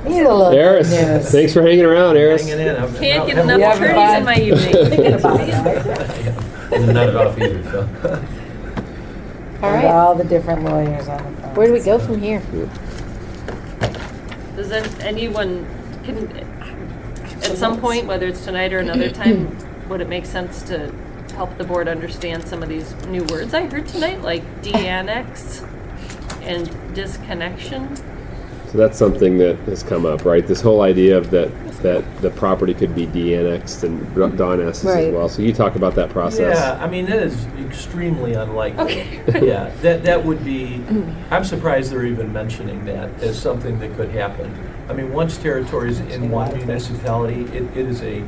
Need a little Eris, news. thanks for hanging around, Eris. Hanging in. Can't get Yeah, enough but attorneys in my evening. Thinking about it. It's not enough either, so. All With right. all the different lawyers on the phone. Where do we go from here? Does anyone, at some point, whether it's tonight or another time, would it make sense to help the board understand some of these new words I heard tonight, like de-annex and disconnection? So that's something that has come up, right? This whole idea of that the property could be de-annexed, and Don asked this Right. as well. So you talk about that process. Yeah, I mean, that is extremely unlikely. Okay. Yeah, that would be, I'm surprised they're even mentioning that as something that could happen. I mean, once territory is in one municipality, it is a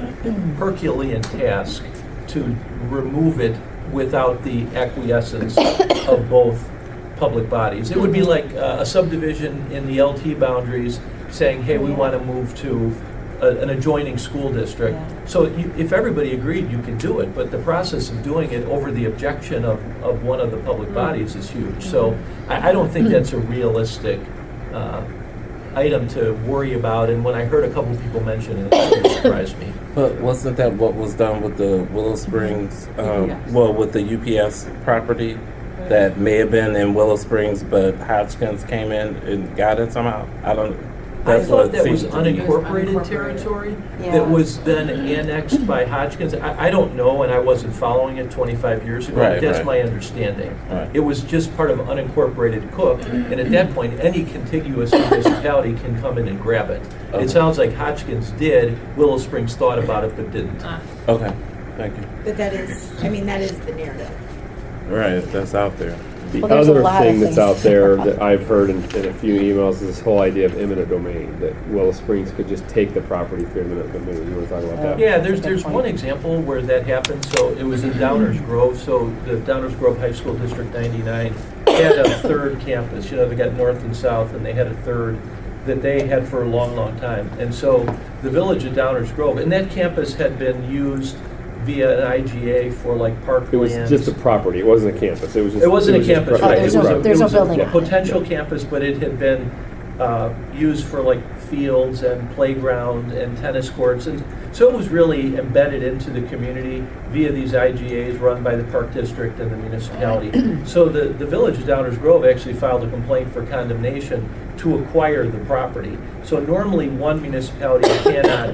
Herculean task to remove it without the acquiescence of both public bodies. It would be like a subdivision in the LT boundaries saying, hey, we want to move to an adjoining school district. Yeah. So if everybody agreed, you could do it, but the process of doing it over the objection of one of the public bodies is huge. So I don't think that's a realistic item to worry about, and when I heard a couple people mention it, it surprised me. But wasn't that what was done with the Willow Springs, well, with the UPS property that may have been in Willow Springs, but Hodgkins came in and got it somehow? I don't. I That's thought what that was seemed to me. unincorporated territory Yeah. that was then annexed by Hodgkins. I don't know, and I wasn't following it 25 years ago, but Right, that's right. my understanding. Right. It was just part of unincorporated Cook, and at that point, any contiguous municipality can come in and grab it. Okay. It sounds like Hodgkins did, Willow Springs thought about it but didn't. Okay, thank you. But that is the narrative. Right, that's out there. The Well, there's a other lot of thing that's things. out there that I've heard in a few emails is this whole idea of eminent domain, that Willow Springs could just take the property through eminent domain. You want to talk about that? Yeah, That's a good there's point. one example where that happened. So it was in Downers Grove. So the Downers Grove High School District 99 had a third campus. You know, they got north and south, and they had a third that they had for a long, long time. And so the village of Downers Grove, and that campus had been used via an IGA for like parklands. It was just a property. It wasn't a campus. It was just. It wasn't a was just campus, pro- right? there's It was no- a- there's it no was building a on it. potential campus, but it had been used for like fields and playground and tennis courts. And so it was really embedded into the community via these IGAs run by the Park District and the municipality. So the village of Downers Grove actually filed a complaint for condemnation to acquire the property. So normally one municipality cannot,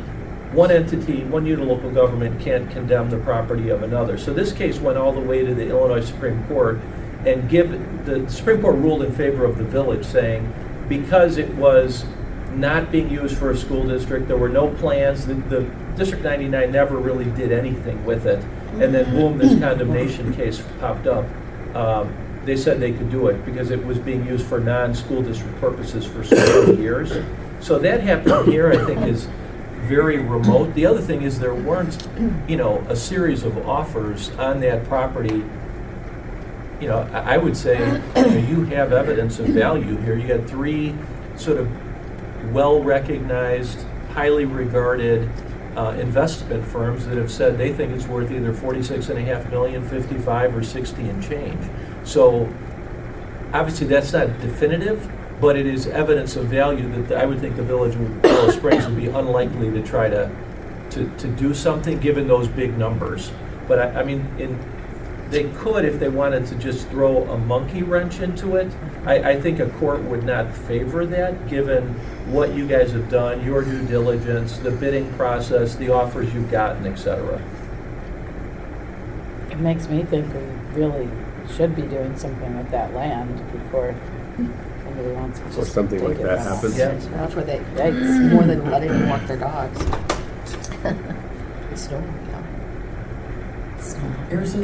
one entity, one unit of local government can't condemn the property of another. So this case went all the way to the Illinois Supreme Court, and the Supreme Court ruled in favor of the village, saying because it was not being used for a school district, there were no plans, the District 99 never really did anything with it, and then boom, this condemnation case popped up. They said they could do it because it was being used for non-school district purposes for so many years. So that happened here, I think, is very remote. The other thing is there weren't, a series of offers on that property. I would say, you have evidence of value here. You had three sort of well-recognized, highly regarded investment firms that have said they think it's worth either $46.5 million, 55, or 60 and change. So obviously that's not definitive, but it is evidence of value that I would think the village of Willow Springs would be unlikely to try to do something given those big numbers. But I mean, they could if they wanted to just throw a monkey wrench into it. I think a court would not favor that given what you guys have done, your due diligence, the bidding process, the offers you've gotten, et cetera. It makes me think we really should be doing something with that land before somebody wants to Before just something take like it that back. happens. Yeah. Before they, Yikes. more than letting them walk their dogs. The storm, Harrison,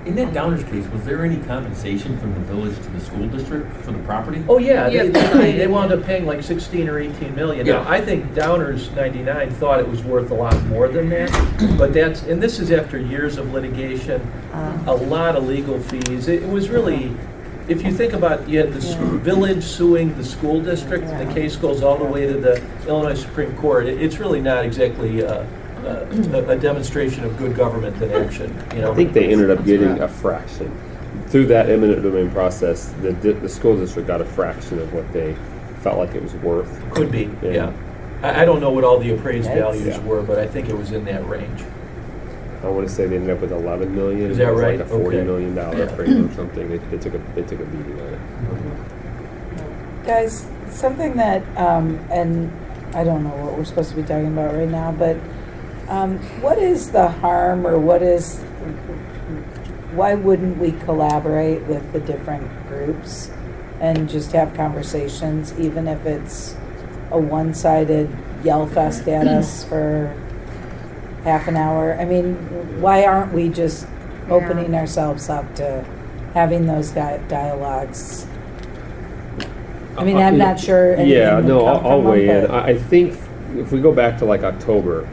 in that Downers case, was there any compensation from the village to the school district for the property? Oh, yeah, Yeah, they wound up paying like 16 or 18 million. Now, Yeah. I think Downers 99 thought it was worth a lot more than that, but and this is after years of litigation, a lot of legal fees. It was really, if you think about, you had the village suing the school district, and the case goes all the way to the Illinois Supreme Court. It's really not exactly a demonstration of good government in action, I think they ended up getting a fraction. Through that eminent domain process, the school district got a fraction of what they felt like it was worth. Could be, Yeah. yeah. I don't know what all the appraised Yikes. values Yeah. were, but I think it was in that range. I want to say they ended up with 11 million. Is that It was right? like a $40 Okay. million Yeah. appraisal or something. They took a beating on it. Guys, something that, and I don't know what we're supposed to be talking about right now, but what is the harm or why wouldn't we collaborate with the different groups and just have conversations, even if it's a one-sided yell fest at us for half an hour? I mean, why aren't we just opening ourselves up to having those dialogues? I mean, I'm not sure anything Yeah, would no, come I'll from weigh them, in. but- I think if we go back to like October,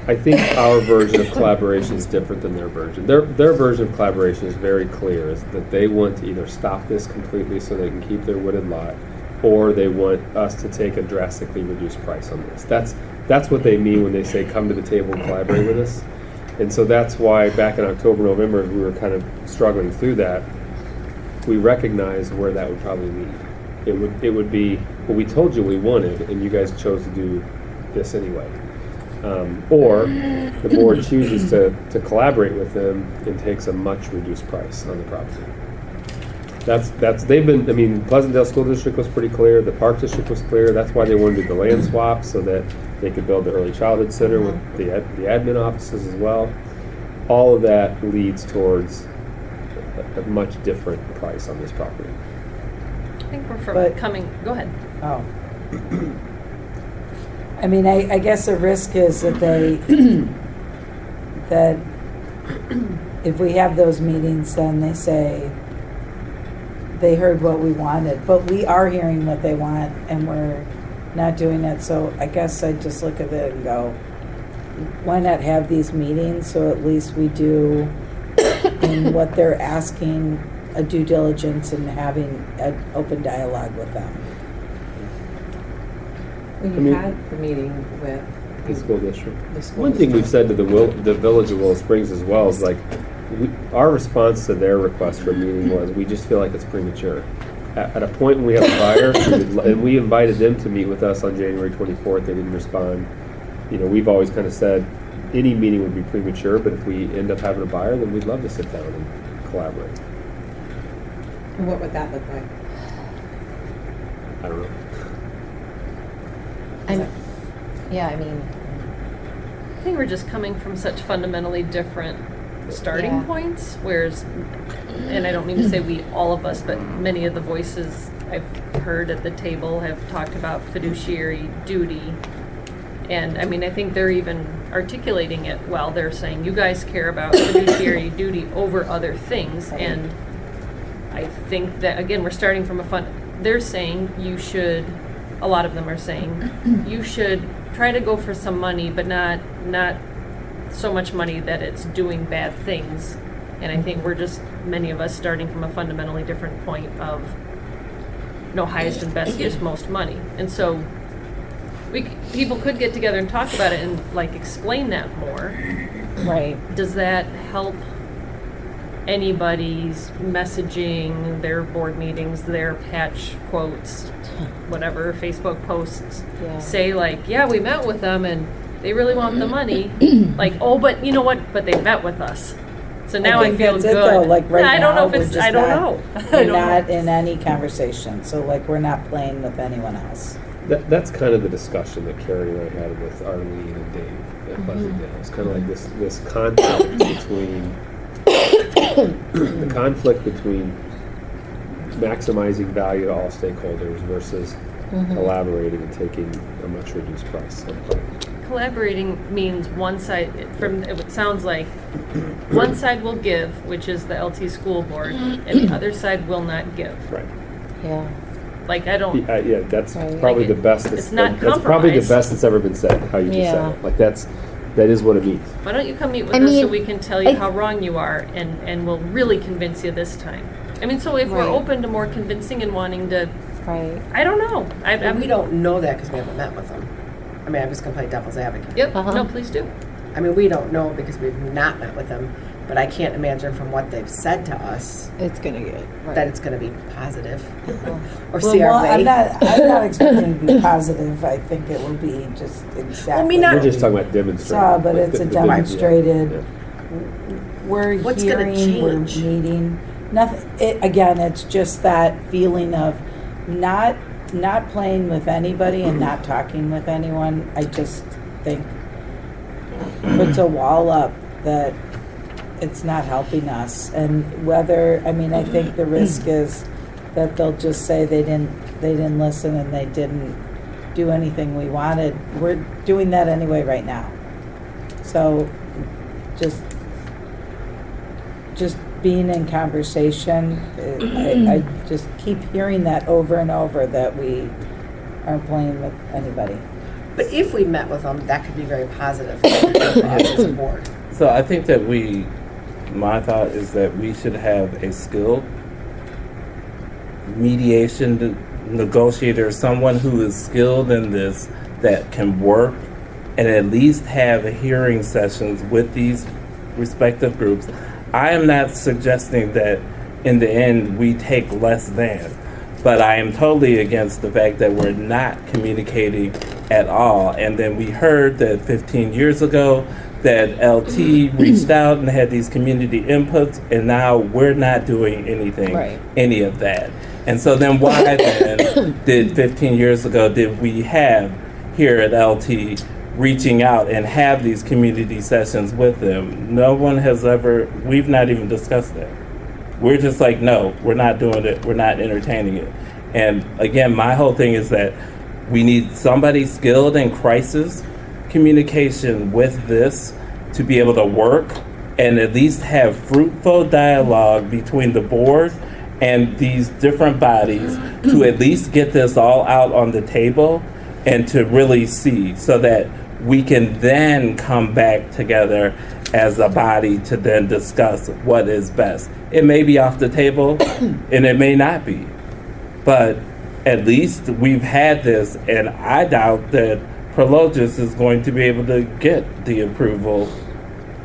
I think our version of collaboration is different than their version. Their version of collaboration is very clear, is that they want to either stop this completely so they can keep their wooded lot, or they want us to take a drastically reduced price on this. That's what they mean when they say come to the table and collaborate with us. And so that's why back in October, November, as we were kind of struggling through that, we recognized where that would probably lead. It would be, well, we told you we wanted, and you guys chose to do this anyway. Or the board chooses to collaborate with them and takes a much reduced price on the property. They've been, I mean, Pleasantdale School District was pretty clear, the Park District was clear, that's why they wanted to do the land swap, so that they could build the early childhood center with the admin offices as well. All of that leads towards a much different price on this property. I think we're But- go ahead. Oh. I mean, I guess the risk is that that if we have those meetings, then they say they heard what we wanted, but we are hearing what they want and we're not doing it. So I guess I just look at it and go, why not have these meetings so at least we do in what they're asking a due diligence and having an open dialogue with them. When I you mean- had the meeting with The school district. the school. One thing we've district. said to the village of Willow Springs as well is like, our response to their request for a meeting was, we just feel like it's premature. At a point when we have a buyer, and we invited them to meet with us on January 24th, they didn't respond. You know, we've always kind of said, any meeting would be premature, but if we end up having a buyer, then we'd love to sit down and collaborate. And what would that look like? I don't know. Yeah, I mean, I think we're just coming from such fundamentally different starting Yeah. points, whereas, and I don't mean to say we, all of us, but many of the voices I've heard at the table have talked about fiduciary duty. And I mean, I think they're even articulating it well. They're saying, you guys care about fiduciary duty over other things. And I think that, again, we're starting from they're saying you should, a lot of them are saying, you should try to go for some money, but not so much money that it's doing bad things. And I think we're just, many of us, starting from a fundamentally different point of, highest and best use, most money. And so people could get together and talk about it and like explain that more. right. Does that help anybody's messaging, their board meetings, their patch quotes, whatever, Facebook posts? Yeah. Say like, yeah, we met with them and they really want the money. Like, oh, but you know what? But they met with us. So now I think feel that's good. it, though. Like right I don't now, know if we're it's, just I don't not- know. I We're don't not know. in any conversation, so like we're not playing with anyone else. That's kind of the discussion that Carrie and I had with Arlene and Dave at Pleasantdale. It's kind of like this conflict between maximizing value to all stakeholders versus collaborating and taking a much reduced price. Collaborating means one side, it sounds like one side will give, which is the LT school board, and the other side will not give. Right. Yeah. Like, I don't, Yeah, that's Right. probably Like the best. it's not That's probably the compromise. best that's ever been said. How you just Yeah. said it. Like that is what it means. why don't you come meet with I us so mean, we can tell you I- how wrong you are, and we'll really convince you this time. I mean, so if we're Right. open to more convincing and wanting to, Right. I don't know. And we don't know that because we haven't met with them. I mean, I'm just going to play devil's advocate. Yep, Uh-huh. no, please do. I mean, we don't know because we've not met with them. But I can't imagine from what they've said to us It's gonna get, that it's gonna be positive or Well, see our way. I'm not expecting it to be positive. I think it will be just exactly. not- We're just talking about demonstrating. But it's a the- demonstrated. yeah. We're What's gonna hearing, we're change? meeting. Nothing. Again, it's just that feeling of not playing with anybody and not talking with anyone. I just think puts a wall up that it's not helping us. And whether, I mean, I think the risk is that they'll just say they didn't listen and they didn't do anything we wanted. We're doing that anyway right now. So just being in conversation, I just keep hearing that over and over that we aren't playing with anybody. But if we met with them, that could be very positive for us as a board. So I think that my thought is that we should have a skilled mediation negotiator, someone who is skilled in this, that can work and at least have hearing sessions with these respective groups. I am not suggesting that in the end we take less than, but I am totally against the fact that we're not communicating at all. And then we heard that 15 years ago that LT reached out and had these community inputs, and now we're not doing anything, Right. any of that. And so then why then did 15 years ago did we have here at LT reaching out and have these community sessions with them? No one has ever, we've not even discussed that. We're just like, no, we're not doing it. We're not entertaining it. And again, my whole thing is that we need somebody skilled in crisis communication with this to be able to work and at least have fruitful dialogue between the board and these different bodies to at least get this all out on the table and to really see, so that we can then come back together as a body to then discuss what is best. It may be off the table and it may not be, but at least we've had this, and I doubt that Prologis is going to be able to get the approval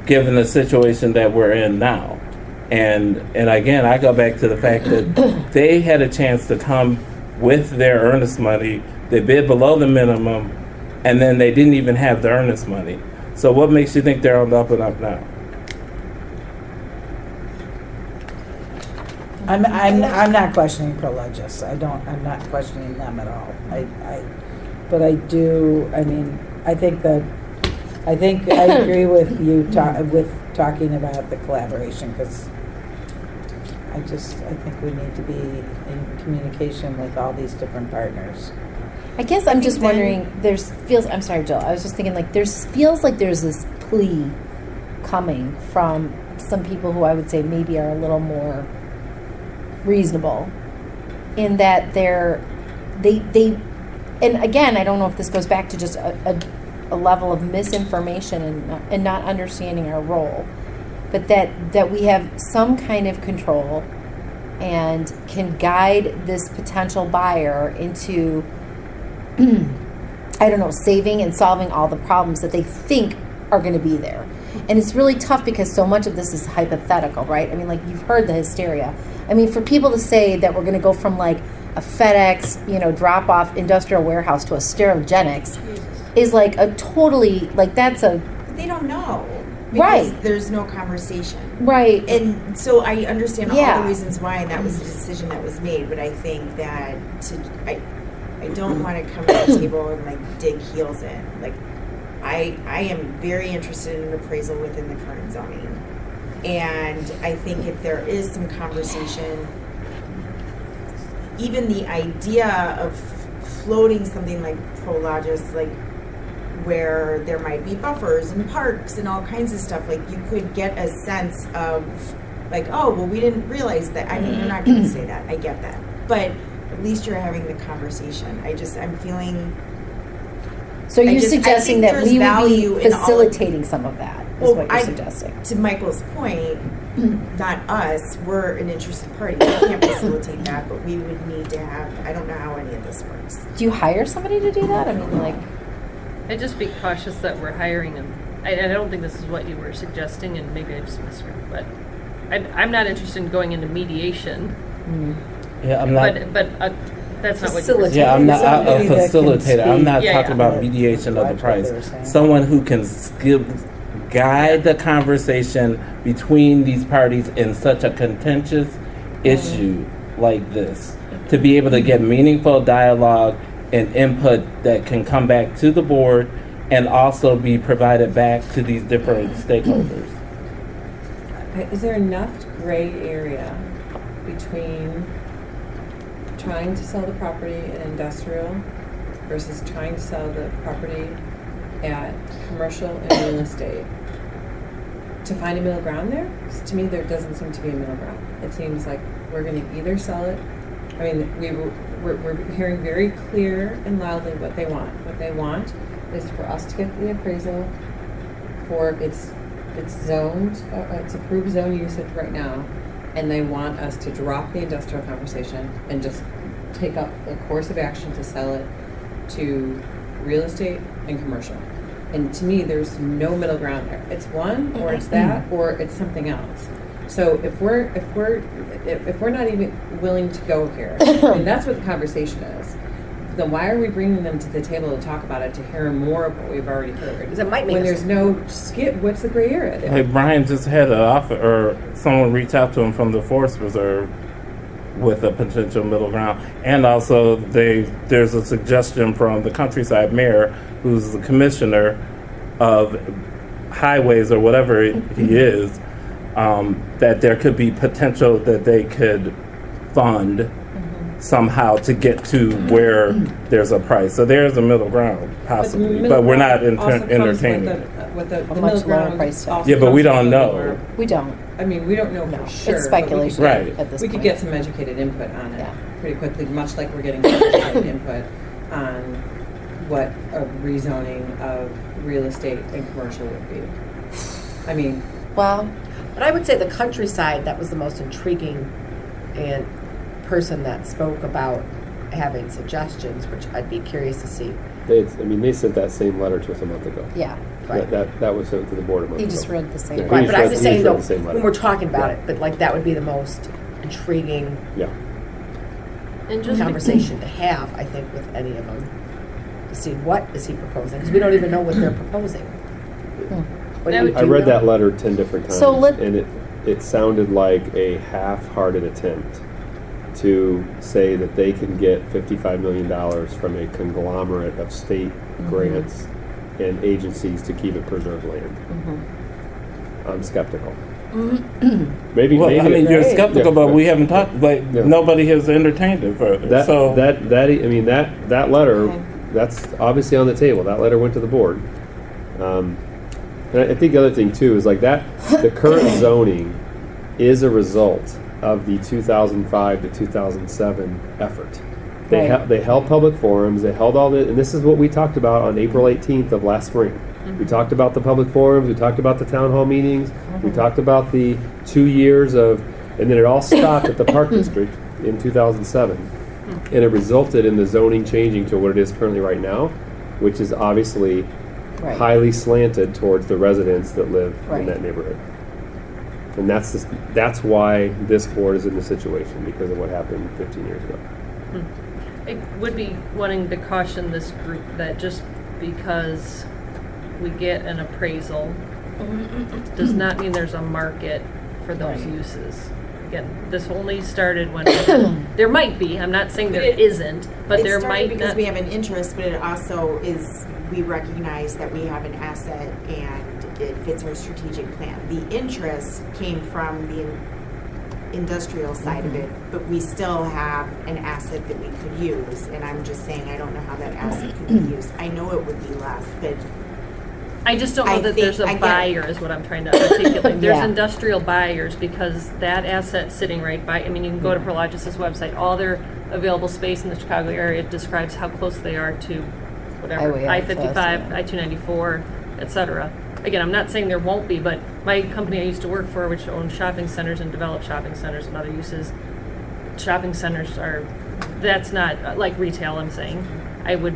given the situation that we're in now. And again, I go back to the fact that they had a chance to come with their earnest money. They bid below the minimum, and then they didn't even have the earnest money. So what makes you think they're on the up and up now? I'm not questioning Prologis. I'm not questioning them at all. But I do, I mean, I think I agree with you with talking about the collaboration, because I think we need to be in communication with all these different partners. I guess I'm just wondering, I'm sorry, Jill, I was just thinking, like, feels like there's this plea coming from some people who I would say maybe are a little more reasonable, in that they and again, I don't know if this goes back to just a level of misinformation and not understanding our role, but that we have some kind of control and can guide this potential buyer into I don't know, saving and solving all the problems that they think are going to be there. And it's really tough because so much of this is hypothetical, right? I mean, like, you've heard the hysteria. I mean, for people to say that we're going to go from like a FedEx, drop-off industrial warehouse to a Sterigenics is like a totally, like, that's a... They don't know. Because Right. there's no conversation. Right. And so I understand all Yeah. the reasons why, and that was a decision that was made, but I think that I don't want to come to the table and like dig heels in. Like, I am very interested in appraisal within the current zoning. And I think if there is some conversation, even the idea of floating something like Prologis, like where there might be buffers and parks and all kinds of stuff, like you could get a sense of like, oh, well, we didn't realize that. I mean, you're not going to say that. I get that. But at least you're having the conversation. I'm feeling... So you're suggesting that we would be in all of- facilitating some of that, is Well, what you're suggesting. To Michael's point, not us, we're an interested party. We can't facilitate that, but we would need to have, I don't know how any of this works. Do you hire somebody to do that? I mean, like... I'd just be cautious that we're hiring I don't think this is what you were suggesting, and maybe I just misheard, but I'm not interested in going into mediation, Yeah, I'm not. but that's not what you were Facilitate. Yeah, I'm not Somebody a that can facilitator. I'm not speak. talking Yeah, about yeah. mediation of the Watch what they were price. saying. Someone who can guide the conversation between these parties in such a contentious issue like this, to be able to get meaningful dialogue and input that can come back to the board and also be provided back to these different stakeholders. Is there enough gray area between trying to sell the property in industrial versus trying to sell the property at commercial and real estate to find a middle ground there? 'Cause to me, there doesn't seem to be a middle ground. It seems like we're going to either sell it. I mean, we're hearing very clear and loudly what they want. What they want is for us to get the appraisal for it's zoned, it's approved zone usage right now, and they want us to drop the industrial conversation and just take up a course of action to sell it to real estate and commercial. And to me, there's no middle ground there. It's one, or it's that, or it's something else. So if we're not even willing to go here, and that's what the conversation is, then why are we bringing them to the table to talk about it, to hear more of what we've already heard? Because it might make When us- there's no skip, what's the gray area there? Hey, Brian just had an offer, or someone reached out to him from the Forest Reserve with a potential middle ground. And also, there's a suggestion from the countryside mayor, who's the commissioner of highways or whatever he is, that there could be potential that they could fund somehow to get to where there's a price. So there's a middle ground possibly, but we're not entertaining it. With the much middle lower ground price tag. also Yeah, but we comes don't with know. lower- We don't. I mean, we don't know No, for it's sure. but we could speculation get- Right. at this We point. could get some educated input on it Yeah. pretty quickly, much like we're getting educated input on what a rezoning of real estate and commercial would be. I mean, Well, But I would say the countryside, that was the most intriguing and person that spoke about having suggestions, which I'd be curious to see. They sent that same letter to us a month ago. yeah. Right. That was sent to the board a month He ago. just read the same. Yeah. Right, but I'm read- just he saying read though, the same letter. when we're talking about Yeah. it, but like that would be the most intriguing Yeah. And just conversation to have, I think, with any of them, to see what is he proposing, because we don't even know what they're proposing. What do you I do read know? that letter 10 different times, So let- and it sounded like a half-hearted attempt to say that they can get $55 million from a conglomerate of state grants and agencies to keep it preserved land. I'm skeptical. maybe Well, I mean, you're Yeah, skeptical, but right. we haven't talked. Like Yeah. nobody has entertained it further. That so that letter, that's obviously on the table. That letter went to the board. And I think the other thing too is like that the current zoning is a result of the 2005 to 2007 effort. They held public forums. They held all the, and this is what we talked about on April 18th of last spring. We talked about the public forums. We talked about the town hall meetings. We talked about the 2 years of, and then it all stopped at the Park District in 2007, and it resulted in the zoning changing to what it is currently right now, which is obviously Right. highly slanted towards the residents that live Right. in that neighborhood. And that's why this board is in the situation, because of what happened 15 years ago. I would be wanting to caution this group that just because we get an appraisal does not mean there's a market for those uses. Again, this only started when there might be, I'm not saying there isn't, but there might because not. we have an interest, but it also is, we recognize that we have an asset and it fits our strategic plan. The interest came from the industrial side of it, but we still have an asset that we could use. And I'm just saying, I don't know how that asset could be used. I know it would be less, but I just don't know I that think- there's I a get it. buyer is what I'm trying to articulate. There's Yeah. industrial buyers because that asset sitting right by, I mean, you can go to Prologis' website, all their available space in the Chicago area describes how close they are to whatever, Highway access, I-55, yeah. I-294, et cetera. Again, I'm not saying there won't be, but my company I used to work for, which owns shopping centers and developed shopping centers and other uses, shopping centers are, that's not like retail, I'm saying. I would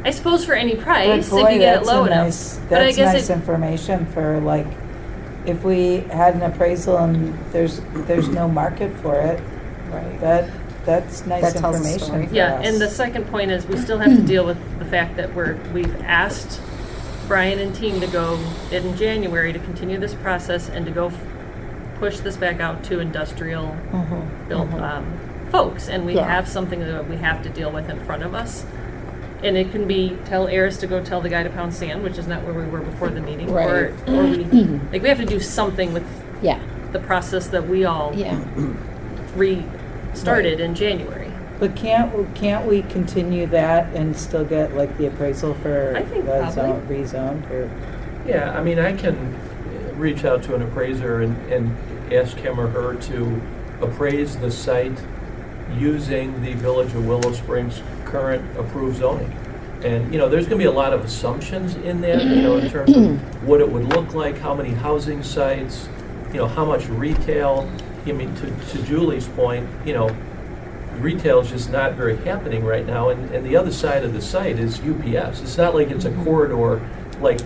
I suppose for any But price, boy, if you get it that's low a enough. nice- But I That's guess nice information for like, if we had an appraisal and there's no market for it, Right. that's nice That tells a story. information for Yeah, us. and the second point is we still have to deal with the fact that we've asked Brian and team to go in January to continue this process and to go push this back out to industrial built folks. And we Yeah. have something that we have to deal with in front of us. And it can be tell Eris to go tell the guy to pound sand, which is not where we were before the meeting. Right. Or we, like, we have to do something with Yeah. the process that we all Yeah. restarted in January. But can't we continue that and still get like the appraisal for I think the probably. rezoned or? Yeah, I mean, I can reach out to an appraiser and ask him or her to appraise the site using the Village of Willow Springs current approved zoning. And, there's gonna be a lot of assumptions in that, in terms of what it would look like, how many housing sites, how much retail. I mean, to Julie's point, retail is just not very happening right now, and the other side of the site is UPS. It's not like it's a corridor like,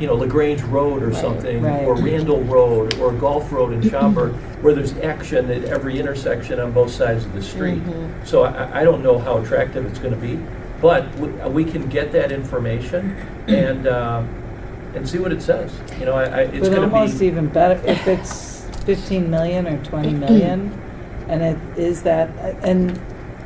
LaGrange Road or something, right. or Randall Road, or Gulf Road in Schaumburg, where there's action at every intersection on both sides of the street. So I don't know how attractive it's gonna be, but we can get that information and see what it says. It's But gonna almost be. even better if it's 15 million or 20 million, and it is that, and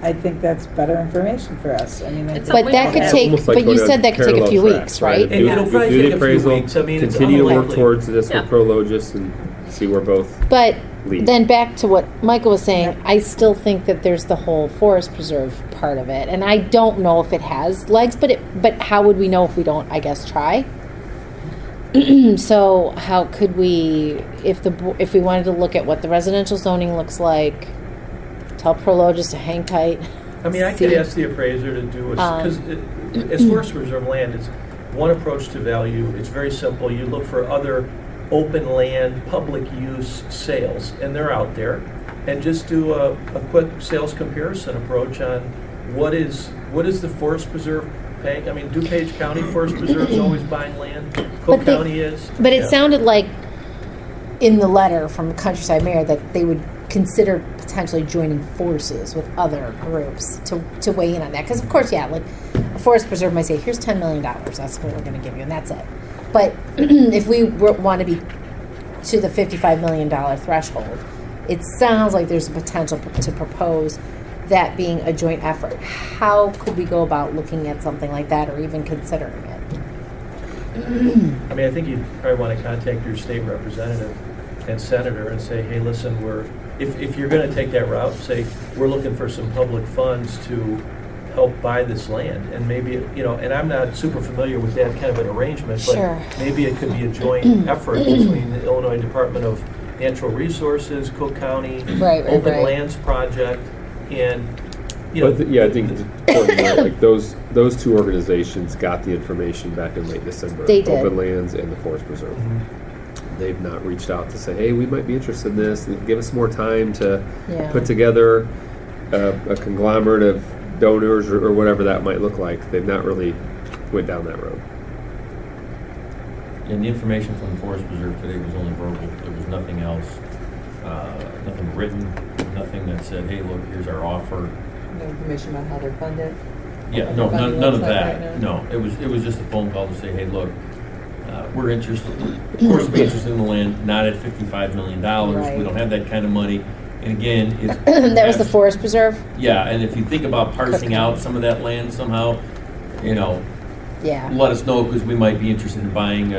I think that's better information for us. I mean, It's I a think- But that could It's take, Almost like but you going said that could take a parallel few tracks, weeks, right? Do It'll do probably the take a few appraisal, weeks. I mean, it's continue to work unlikely. towards this Yeah. with Prologis and see where both. But Lead. then back to what Michael was saying, I still think that there's the whole forest preserve part of it, and I don't know if it has legs. But how would we know if we don't? I guess try. So how could we, if we wanted to look at what the residential zoning looks like, tell Prologis to hang tight. I mean, I could see. ask the appraiser to do because as forest reserve land, it's one approach to value. It's very simple. You look for other open land, public use sales, and they're out there, and just do a quick sales comparison approach on what is the forest preserve paying. I mean, DuPage County Forest Preserve is always buying land. Cook County is. But it Yeah. sounded like in the letter from the countryside mayor that they would consider potentially joining forces with other groups to weigh in on that. Because of course, yeah, like a forest preserve might say, "Here's $10 million. That's what we're going to give you, and that's it." But if we want to be to the $55 million threshold, it sounds like there's a potential to propose that being a joint effort. How could we go about looking at something like that, or even considering it? I mean, I think you'd probably want to contact your state representative and senator and say, hey, listen, if you're going to take that route, say, we're looking for some public funds to help buy this land. And maybe, and I'm not super familiar with that kind of an arrangement, but Sure. maybe it could be a joint effort between the Illinois Department of Natural Resources, Cook County, Right, Open right. Lands Project, and, I think it's important to note, like those two organizations got the information back in late December. They did. Open Lands and the Forest Preserve. They've not reached out to say, hey, we might be interested in this. Give us more time to Yeah. put together a conglomerate of donors or whatever that might look like. They've not really went down that road. And the information from the Forest Preserve today was only verbal. There was nothing else, nothing written, nothing that said, hey, look, here's our offer. No information about how they're funded. Yeah, no, Funding none of looks like that. right now. No, it was just a phone call to say, hey, look, we're interested, of course, we're interested in the land, not at $55 million. Right. We don't have that kind of money. And again, if. That was the forest preserve? Yeah, and if you think about parsing out some of that land somehow, Yeah. let us know, because we might be interested in buying,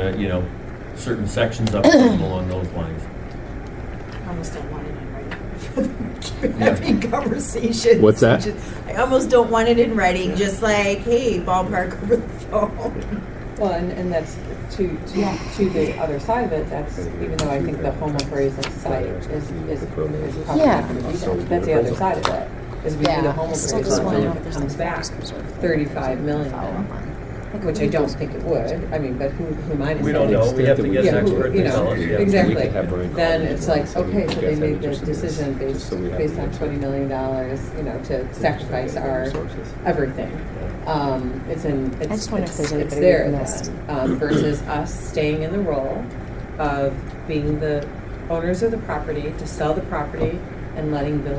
certain sections of it along those lines. I almost don't want it in writing. Keep having conversations. What's that? I almost don't want it in writing, just like, hey, ballpark over the phone. Well, and that's to the other side of it, that's, even though I think the home appraisal site is probably Yeah. not gonna be that, that's the other side of it, is we do the home I still just appraisal wanna and know if if it there's comes a back forest preserve. 35 million, which I don't think it would, I mean, but who might have We said don't it? know. We have to get Yeah, an who- expert you to tell know, us. Yeah. exactly. We could have Brian call Then them it's and like, say, okay, "You so guys they have made the interest in this?" decision Just so we have based the on $20 million, to sacrifice our resources. everything. It's in. It's, I just wonder if there's it's anybody there we've missed. then, versus us staying in the role of being the owners of the property to sell the property and letting the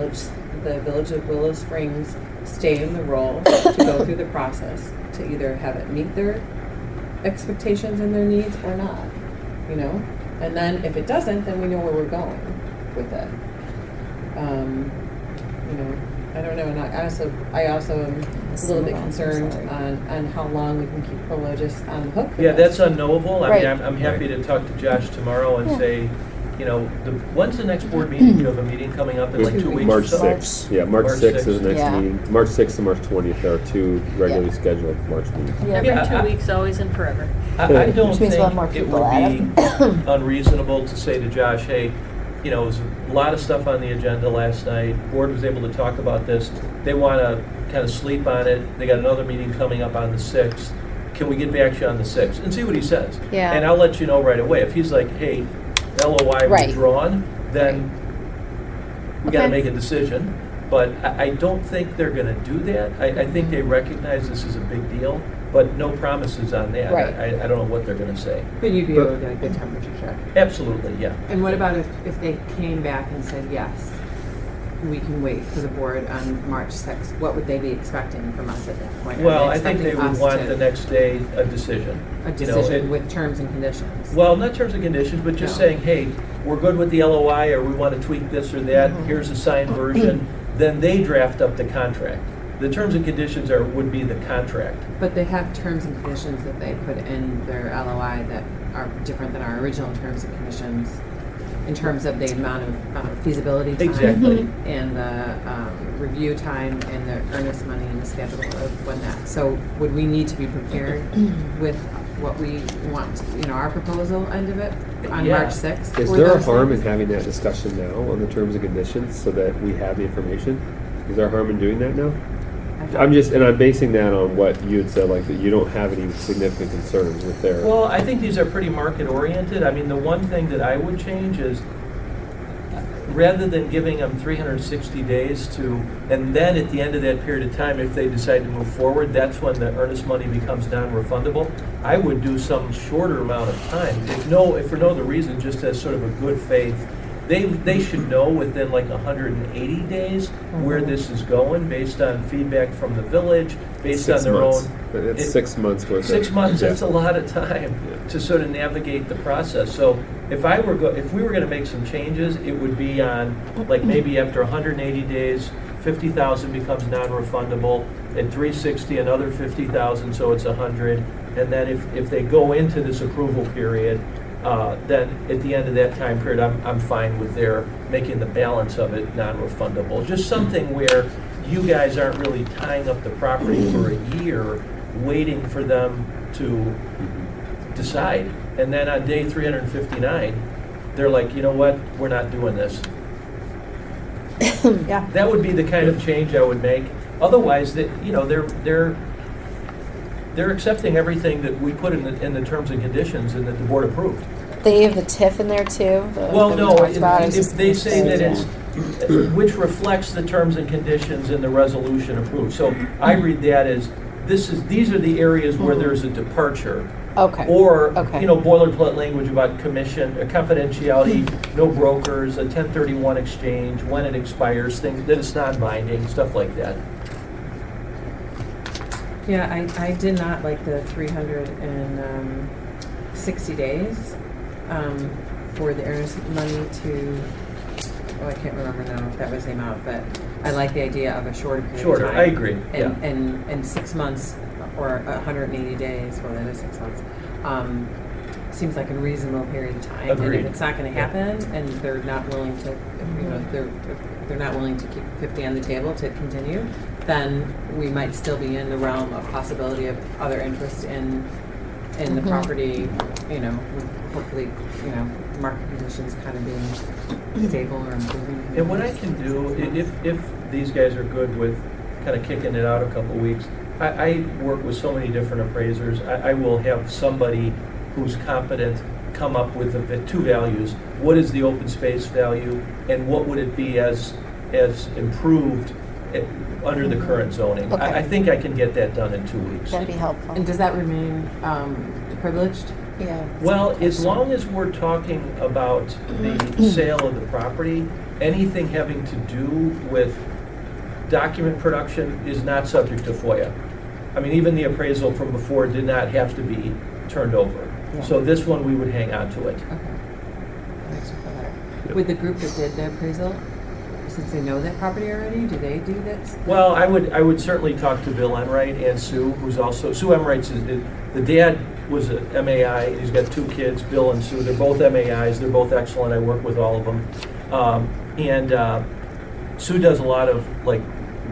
village of Willow Springs stay in the role to go through the process to either have it meet their expectations and their needs or not, you know? And then if it doesn't, then we know where we're going with it. You know, I don't know, and I also am a little bit concerned on how long we can keep Prologis on the hook for Yeah, this. that's unknowable. I Right. mean, I'm happy to talk to Josh tomorrow and say, you know, when's the next board meeting? You have a meeting coming up in like 2 weeks or March so? 6th. Yeah, March March 6th is the 6th. next Yeah. meeting. March 6th and March 20th. There are two regularly Yeah. scheduled March meetings. Every Yeah, 2 I- weeks, always and forever. I don't Which means we'll have more think it people would at be unreasonable to say to Josh, hey, you know, there's a lot of stuff on the agenda last night. Board was able to talk about this. They want to kind of sleep on it. They got another meeting coming up on the 6th. Can we get back to you on the 6th? And see what he says. Yeah. And I'll let you know right away. If he's like, hey, LOI Right. withdrawn, then we got to Okay. make a decision. But I don't think they're going to do that. I think they recognize this is a big deal, but no promises on that. Right. I don't know what they're going to say. But you'd be able to get a good temperature check. Absolutely, yeah. And what about if they came back and said, yes, we can wait for the board on March 6th? What would they be expecting from us at that point? Are Well, I think they expecting would us want to- the next day a decision. A You know, decision it- with terms and conditions? Well, not terms and conditions, but just No. saying, hey, we're good with the LOI, or we want to tweak this or that, here's a signed version. Then they draft up the contract. The terms and conditions would be the contract. But they have terms and conditions that they put in their LOI that are different than our original terms and conditions in terms of the amount of feasibility time. Exactly. And the review time and the earnest money and the schedule of when that. So would we need to be prepared with what we want, you know, our proposal end of it on Yeah. March 6th? Is for there a those harm in things? having that discussion now on the terms and conditions so that we have the information? Is there harm in doing that now? I'm basing that on what you had said, like that you don't have any significant concerns with their. Well, I think these are pretty market oriented. I mean, the one thing that I would change is rather than giving them 360 days to, and then at the end of that period of time, if they decide to move forward, that's when the earnest money becomes non-refundable. I would do some shorter amount of time, if for no other reason, just as sort of a good faith. They should know within like 180 days where this is going, based on feedback from the village, based on 6 their months. own. But it's it- 6 months worth. 6 months, yeah. that's a lot of time to sort of navigate the process. So if we were going to make some changes, it would be on, like, maybe after 180 days, 50,000 becomes non-refundable. At 360, another 50,000, so it's 100. And then if they go into this approval period, then at the end of that time period, I'm fine with their making the balance of it non-refundable. Just something where you guys aren't really tying up the property for a year, waiting for them to decide. And then on day 359, they're like, you know what, we're not doing this. Yeah. That would be the kind of change I would make. Otherwise, they're accepting everything that we put in the terms and conditions and that the board approved. They have the TIF in there too? Well, that we no, talked about? I was if just they say that confused. it's, which reflects the terms and conditions in the resolution approved. So I read that as, these are the areas where there's a departure. Okay. Or, Okay. boilerplate language about commission, confidentiality, no brokers, a 1031 exchange, when it expires, things, that it's non-binding, stuff like that. Yeah, I did not like the 360 days for the earnest money to, I can't remember now if that was the amount, but I like the idea of a shorter period Shorter, of time. I agree, yeah. And 6 months or 180 days, well, that is 6 months, seems like a reasonable period of time. And Agreed. if it's not gonna happen and they're not willing to, they're not willing to keep 50 on the table to continue, then we might still be in the realm of possibility of other interest in the property, with hopefully, market conditions kind of being stable or improving. And what I can do, if these guys are good with kind of kicking it out a couple weeks, I work with so many different appraisers. I will have somebody who's competent come up with two values. What is the open space value, and what would it be as improved under the current zoning. Okay. I think I can get that done in 2 weeks. That'd be helpful. And does that remain privileged? Yeah. Well, as long as we're talking about the sale of the property, anything having to do with document production is not subject to FOIA. I mean, even the appraisal from before did not have to be turned over. Yeah. So this one, we would hang on to it. Okay. That makes me feel better. With the group that did the appraisal, since they know that property already, do they do this? Well, I would certainly talk to Bill Enright and Sue, who's also, Sue Enright's, the dad was a MAI, he's got 2 kids, Bill and Sue, they're both MAIs, they're both excellent, I work with all of them. Sue does a lot of like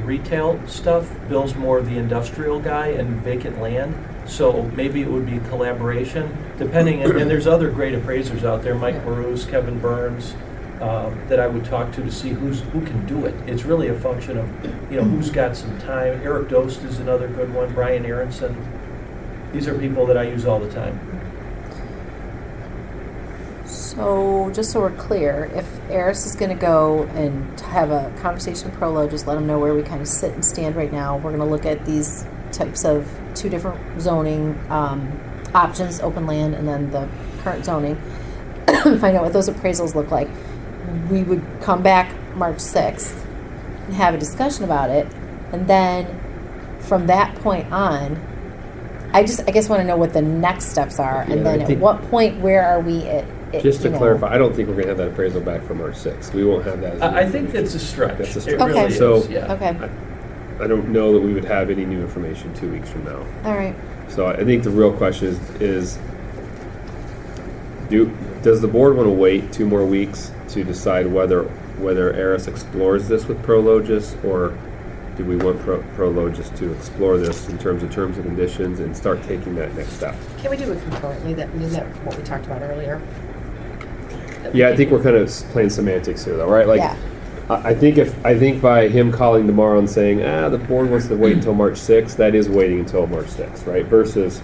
retail stuff, Bill's more of the industrial guy and vacant land, so maybe it would be a collaboration, depending, and there's other great appraisers out there, Mike Bruce, Kevin Burns, that I would talk to see who can do it. It's really a function of, who's got some time. Eric Dost is another good one, Brian Aronson. These are people that I use all the time. So, just so we're clear, if Eris is going to go and have a conversation with Prolo, just let them know where we kind of sit and stand right now. We're going to look at these types of 2 different zoning options, open land and then the current zoning, find out what those appraisals look like. We would come back March 6th and have a discussion about it, and then from that point on, I guess want to know what the next steps are, and then at what point, where are we at? Just to clarify, I don't think we're going to have that appraisal back for March 6th. We won't have that. As I think that's a stretch. That's a stretch. It really Okay. is, So- yeah. Okay. I don't know that we would have any new information 2 weeks from now. All right. So I think the real question is does the board want to wait 2 more weeks to decide whether Eris explores this with Prologis, or do we want Prologis to explore this in terms of terms and conditions and start taking that next step? Can we do it concurrently? Isn't that what we talked about earlier? Yeah, I think we're kind of playing semantics here, though, right? Like, Yeah. I think by him calling tomorrow and saying, the board wants to wait until March 6th, that is waiting until March 6th, right? Versus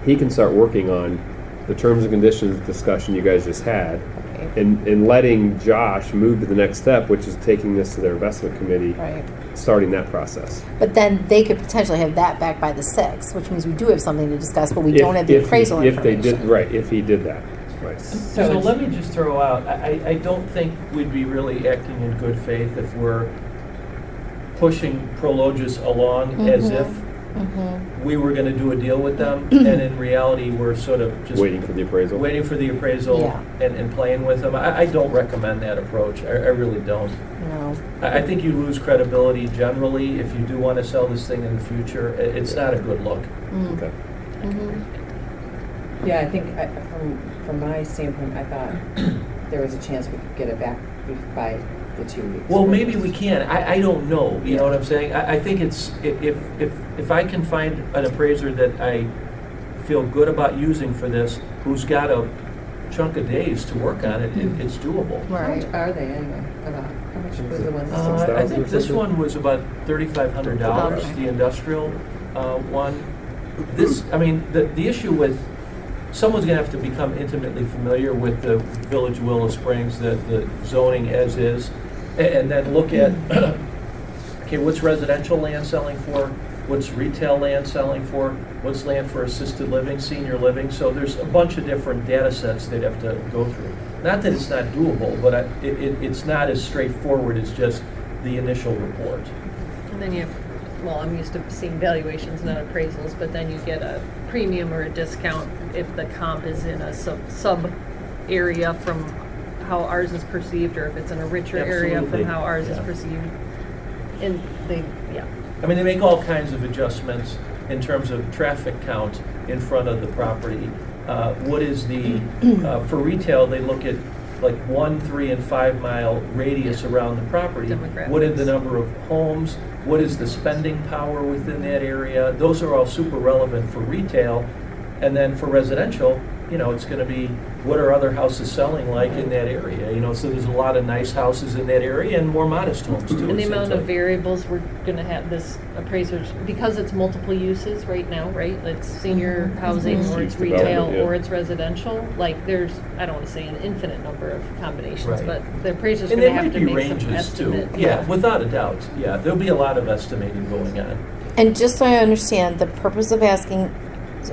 he can start working on the terms and conditions discussion you guys just had, Okay. and letting Josh move to the next step, which is taking this to their investment committee, Right. starting that process. But then they could potentially have that back by the 6th, which means we do have something to discuss, but we don't have the appraisal if they information. did, right, if he did that, right. So it's- let me just throw out, I don't think we'd be really acting in good faith if we're pushing Prologis along as if we were going to do a deal with them, and in reality, we're sort of just Waiting for the appraisal. waiting for the appraisal Yeah. and playing with them. I don't recommend that approach. I really don't. No. I think you lose credibility generally if you do want to sell this thing in the future. It's not a good look. Okay. Yeah, I think from my standpoint, I thought there was a chance we could get it back by the 2 weeks. Well, maybe we can. I don't know. You know what I'm saying? I think it's if I can find an appraiser that I feel good about using for this, who's got a chunk of days to work on it, it's doable. How much Right. are they anyway? About how much was the one? I think this one was about $3,500. Okay. The industrial one. This, I mean, the issue with someone's going to have to become intimately familiar with the Village of Willow Springs, the zoning as is, and then look at, okay, what's residential land selling for? What's retail land selling for? What's land for assisted living, senior living? So there's a bunch of different data sets they'd have to go through. Not that it's not doable, but it's not as straightforward as just the initial report. And then you have, well, I'm used to seeing valuations, not appraisals, but then you get a premium or a discount if the comp is in a sub area from how ours is perceived, or if it's in a richer area Absolutely. from how ours is Yeah. perceived. And they, yeah. I mean, they make all kinds of adjustments in terms of traffic count in front of the property. What is the, for retail, they look at like 1, 3, and 5 mile radius around the property. What is the number of homes? What is the spending power within that area? Those are all super relevant for retail. And then for residential, it's gonna be, what are other houses selling like in that area? So there's a lot of nice houses in that area and more modest homes too. And the it amount seems of like. variables we're gonna have this appraisers, because it's multiple uses right now, right? It's senior housing, or it's Mixed development, retail, yeah. or it's residential. Like, there's, I don't wanna say an infinite number of combinations, Right. but the appraiser's And gonna there have might to be make some ranges too. estimate. Yeah, without a doubt. Yeah, there'll be a lot of estimating going on. And just so I understand, the purpose of asking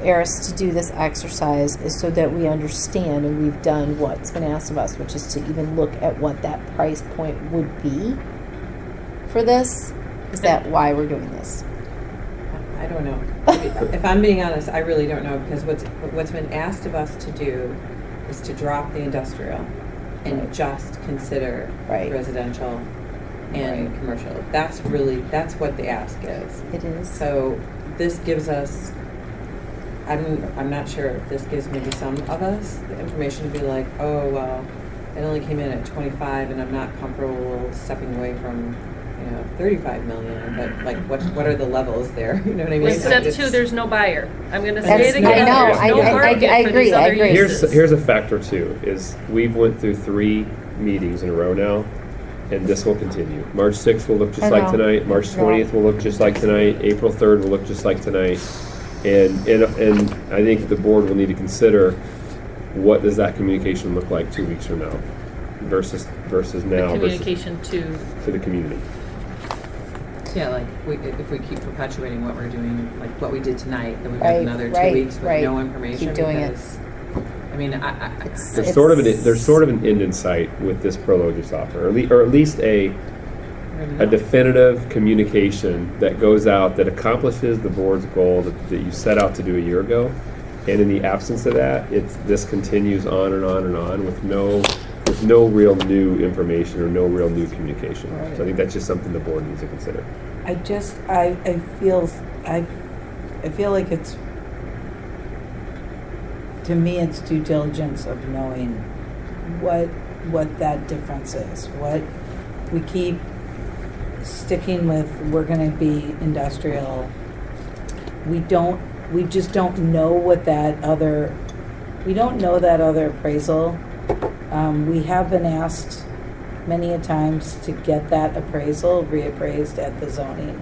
Eris to do this exercise is so that we understand, and we've done what's been asked of us, which is to even look at what that price point would be for this. Is that why we're doing this? I don't know. If I'm being honest, I really don't know, because what's been asked of us to do is to drop the industrial and just consider Right. residential and commercial. That's what the ask is. It is. So this gives us, I'm not sure if this gives maybe some of us the information to be like, oh, well, it only came in at 25 and I'm not comfortable stepping away from, 35 million, but like what are the levels there? You know what I mean? With step It's- 2, there's no buyer. I'm gonna say That's- it again. I know, There's no I market for agree, these I other agree. uses. Here's a factor too, is we've went through 3 meetings in a row now, and this will continue. March 6th will look just I like know. tonight, March Yeah. 20th will look just like tonight, April 3rd will look just like tonight. And I think the board will need to consider, what does that communication look like 2 weeks from now versus now Communication to, to the community. Yeah, like if we keep perpetuating what we're doing, like what we did tonight, then we've got Right, another 2 right, weeks with right. no information. Keep doing it. Because, I mean, There's sort of an end in sight with this Prologis offer, or at least a definitive communication that goes out that accomplishes the board's goal that you set out to do a year ago. And in the absence of that, this continues on and on and on with no real new information or no real new communication. Right. So I think that's just something the board needs to consider. I feel like it's, to me, it's due diligence of knowing what that difference is. What we keep sticking with, we're going to be industrial. We just don't know what that other, we don't know that other appraisal. We have been asked many a times to get that appraisal reappraised at the zoning.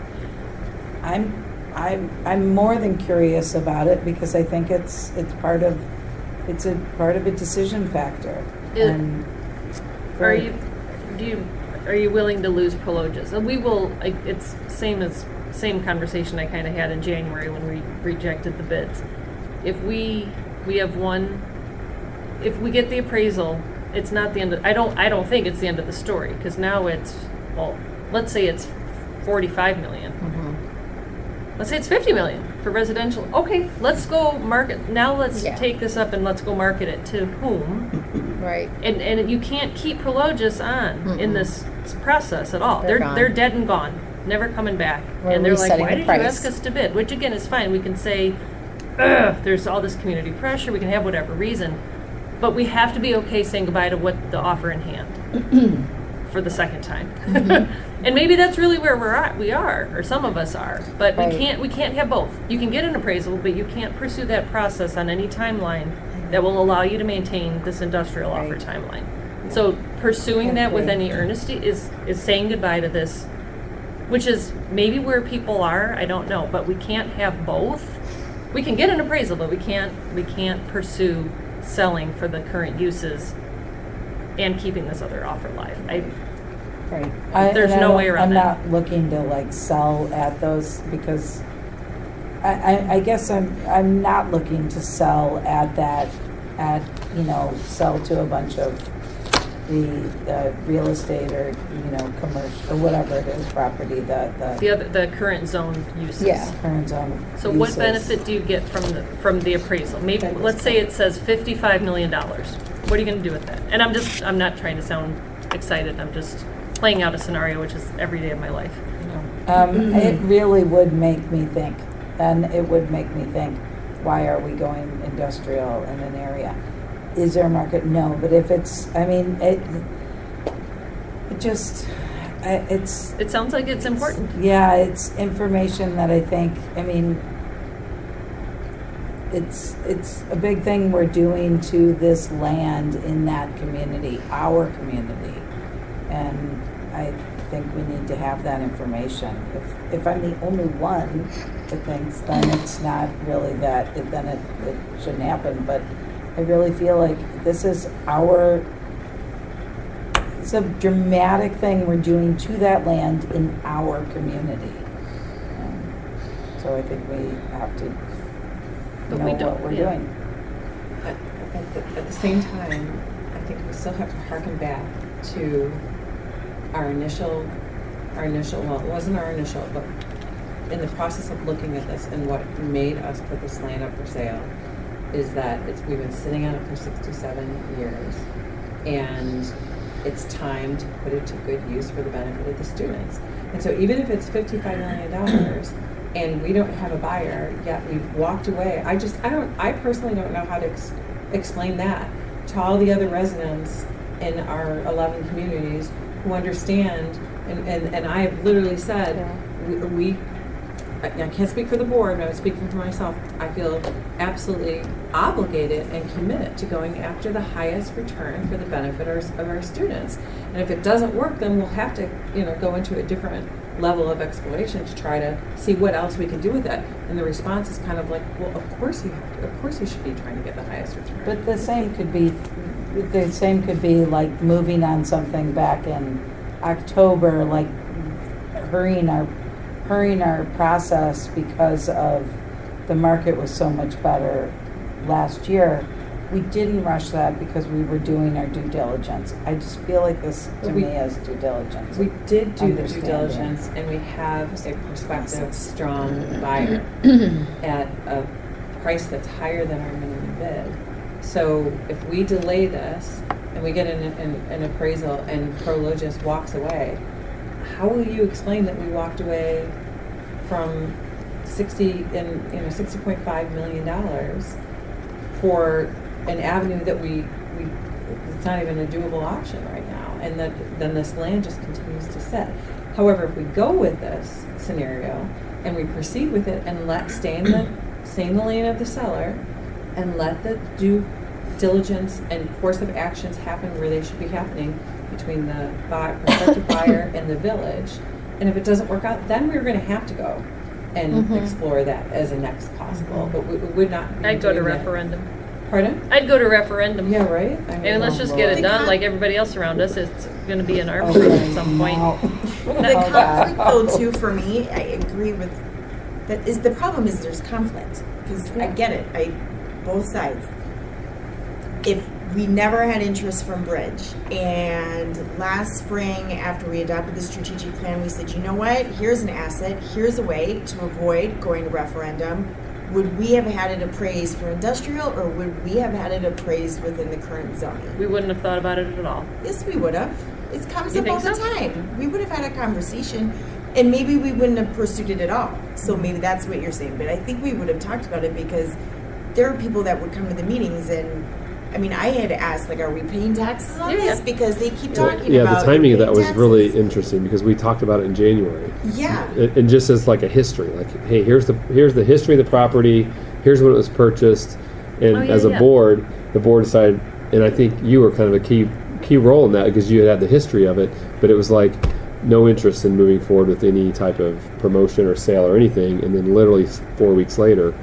I'm more than curious about it, because I think it's a part of a decision factor. And are you willing to lose Prologis? And we will, it's same conversation I kind of had in January when we rejected the bids. If we have one, if we get the appraisal, it's not the end of, I don't think it's the end of the story, because now it's, well, let's say it's 45 million. Let's say it's 50 million for residential. Okay, let's go market. Now let's take this up and let's go market it to whom? Right. And you can't keep Prologis on in this process at all. They're gone. They're dead and gone, never coming back. We're and they're like, resetting why the did you price." ask us to bid? Which again is fine. We can say, there's all this community pressure. We can have whatever reason, but we have to be okay saying goodbye to what the offer in hand for the second time. And maybe that's really where we are, or some of us are. But Right. we can't have both. You can get an appraisal, but you can't pursue that process on any timeline that will allow you to maintain this industrial offer Right. timeline. So pursuing that with agree. any earnesty is saying goodbye to this, which is maybe where people are, I don't know, but we can't have both. We can get an appraisal, but we can't pursue selling for the current uses and keeping this other offer live. Right. There's no way around I'm that. not looking to like sell at those, because I guess I'm not looking to sell at that, sell to a bunch of the real estate or, commercial, or whatever it is, property, The current zone uses. Yeah. current zone So what uses. benefit do you get from the appraisal? Maybe, let's say it says $55 million. What are you gonna do with that? And I'm not trying to sound excited, I'm just playing out a scenario, which is every day of my life. It really would make me think. Then it would make me think, why are we going industrial in an area? Is there a market? No, but if it's, It sounds like it's important. yeah, it's information that I think, it's a big thing we're doing to this land in that community, our community. And I think we need to have that information. If I'm the only one that thinks, then it's not really that, then it shouldn't happen. But I really feel like this is it's a dramatic thing we're doing to that land in our community. So I think we have to But know we don't, what we're yeah. doing. At the same time, I think we still have to harken back to our initial, well, it wasn't our initial, but in the process of looking at this and what made us put this land up for sale is that we've been sitting on it for 67 years, and it's time to put it to good use for the benefit of the students. And so even if it's $55 million and we don't have a buyer, yet we've walked away, I personally don't know how to explain that to all the other residents in our 11 communities who understand, and I have literally said, I can't speak for the board, but I'm speaking for myself. I feel absolutely obligated and committed to going after the highest return for the benefit of our students. And if it doesn't work, then we'll have to, go into a different level of exploration to try to see what else we can do with that. And the response is kind of like, well, of course you should be trying to get the highest return. But the same could be like moving on something back in October, like hurrying our process because of the market was so much better last year. We didn't rush that because we were doing our due diligence. I just feel like this to me is due diligence. We did do the due Understanding. diligence, and we have a prospective strong buyer at a price that's higher than our minimum bid. So if we delay this and we get an appraisal and Prologis walks away, how will you explain that we walked away from $60.5 million for an avenue that it's not even a doable option right now, and then this land just continues to sit. However, if we go with this scenario and we proceed with it and stay in the lane of the seller and let the due diligence and course of actions happen where they should be happening between the prospective buyer and the village, and if it doesn't work out, then we're going to have to go and explore that as a next possible. But we would not be I'd go to doing that. referendum. Pardon? I'd go to referendum. Yeah, right? And let's just get it done like everybody else around us. It's going to be an arbitrage at some point. The conflict, though, too, for me, I agree with that. The problem is there's conflict because I get it. Both sides. If we never had interest from Bridge, and last spring after we adopted the strategic plan, we said, you know what? Here's an asset. Here's a way to avoid going to referendum. Would we have had it appraised for industrial, or would we have had it appraised within the current zoning? We wouldn't have thought about it at all. Yes, we would have. It comes You up all think the so? time. We would have had a conversation, and maybe we wouldn't have pursued it at all. So maybe that's what you're saying. But I think we would have talked about it because there are people that would come to the meetings, and I mean, I had asked, like, are we paying taxes on this? Because they keep talking about the timing of that was paying really taxes. interesting because we talked about it in January. Yeah. And just as like a history, like, hey, here's the history of the property, here's when it was purchased, and as a board, the board decided, and I think you were kind of a key role in that because you had the history of it, but it was like no interest in moving forward with any type of promotion or sale or anything, and then literally 4 weeks later,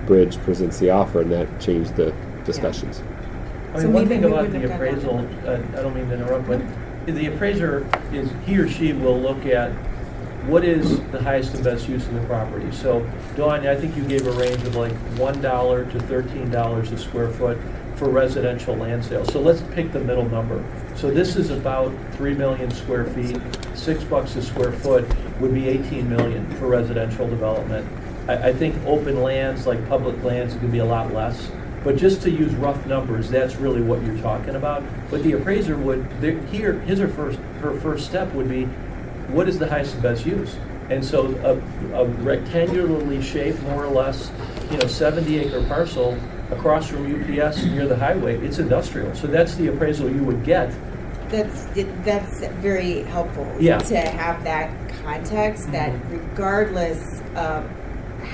Bridge presents the offer, and that changed the discussions. I mean, So one maybe thing we about wouldn't the have gone appraisal, down I don't mean to interrupt, but the appraiser he or she will look at what is the highest and best use of the property. So, Dawn, I think you gave a range of like $1 to $13 a square foot for residential land sales. So let's pick the middle number. So this is about 3 million square feet. $6 a square foot would be 18 million for residential development. I think open lands, like public lands, it could be a lot less. But just to use rough numbers, that's really what you're talking about. But the appraiser would, her first step would be, what is the highest and best use? And so a rectangularly shaped, more or less, 70-acre parcel across from UPS near the highway, it's industrial. So that's the appraisal you would get. That's very helpful to have that context, that regardless of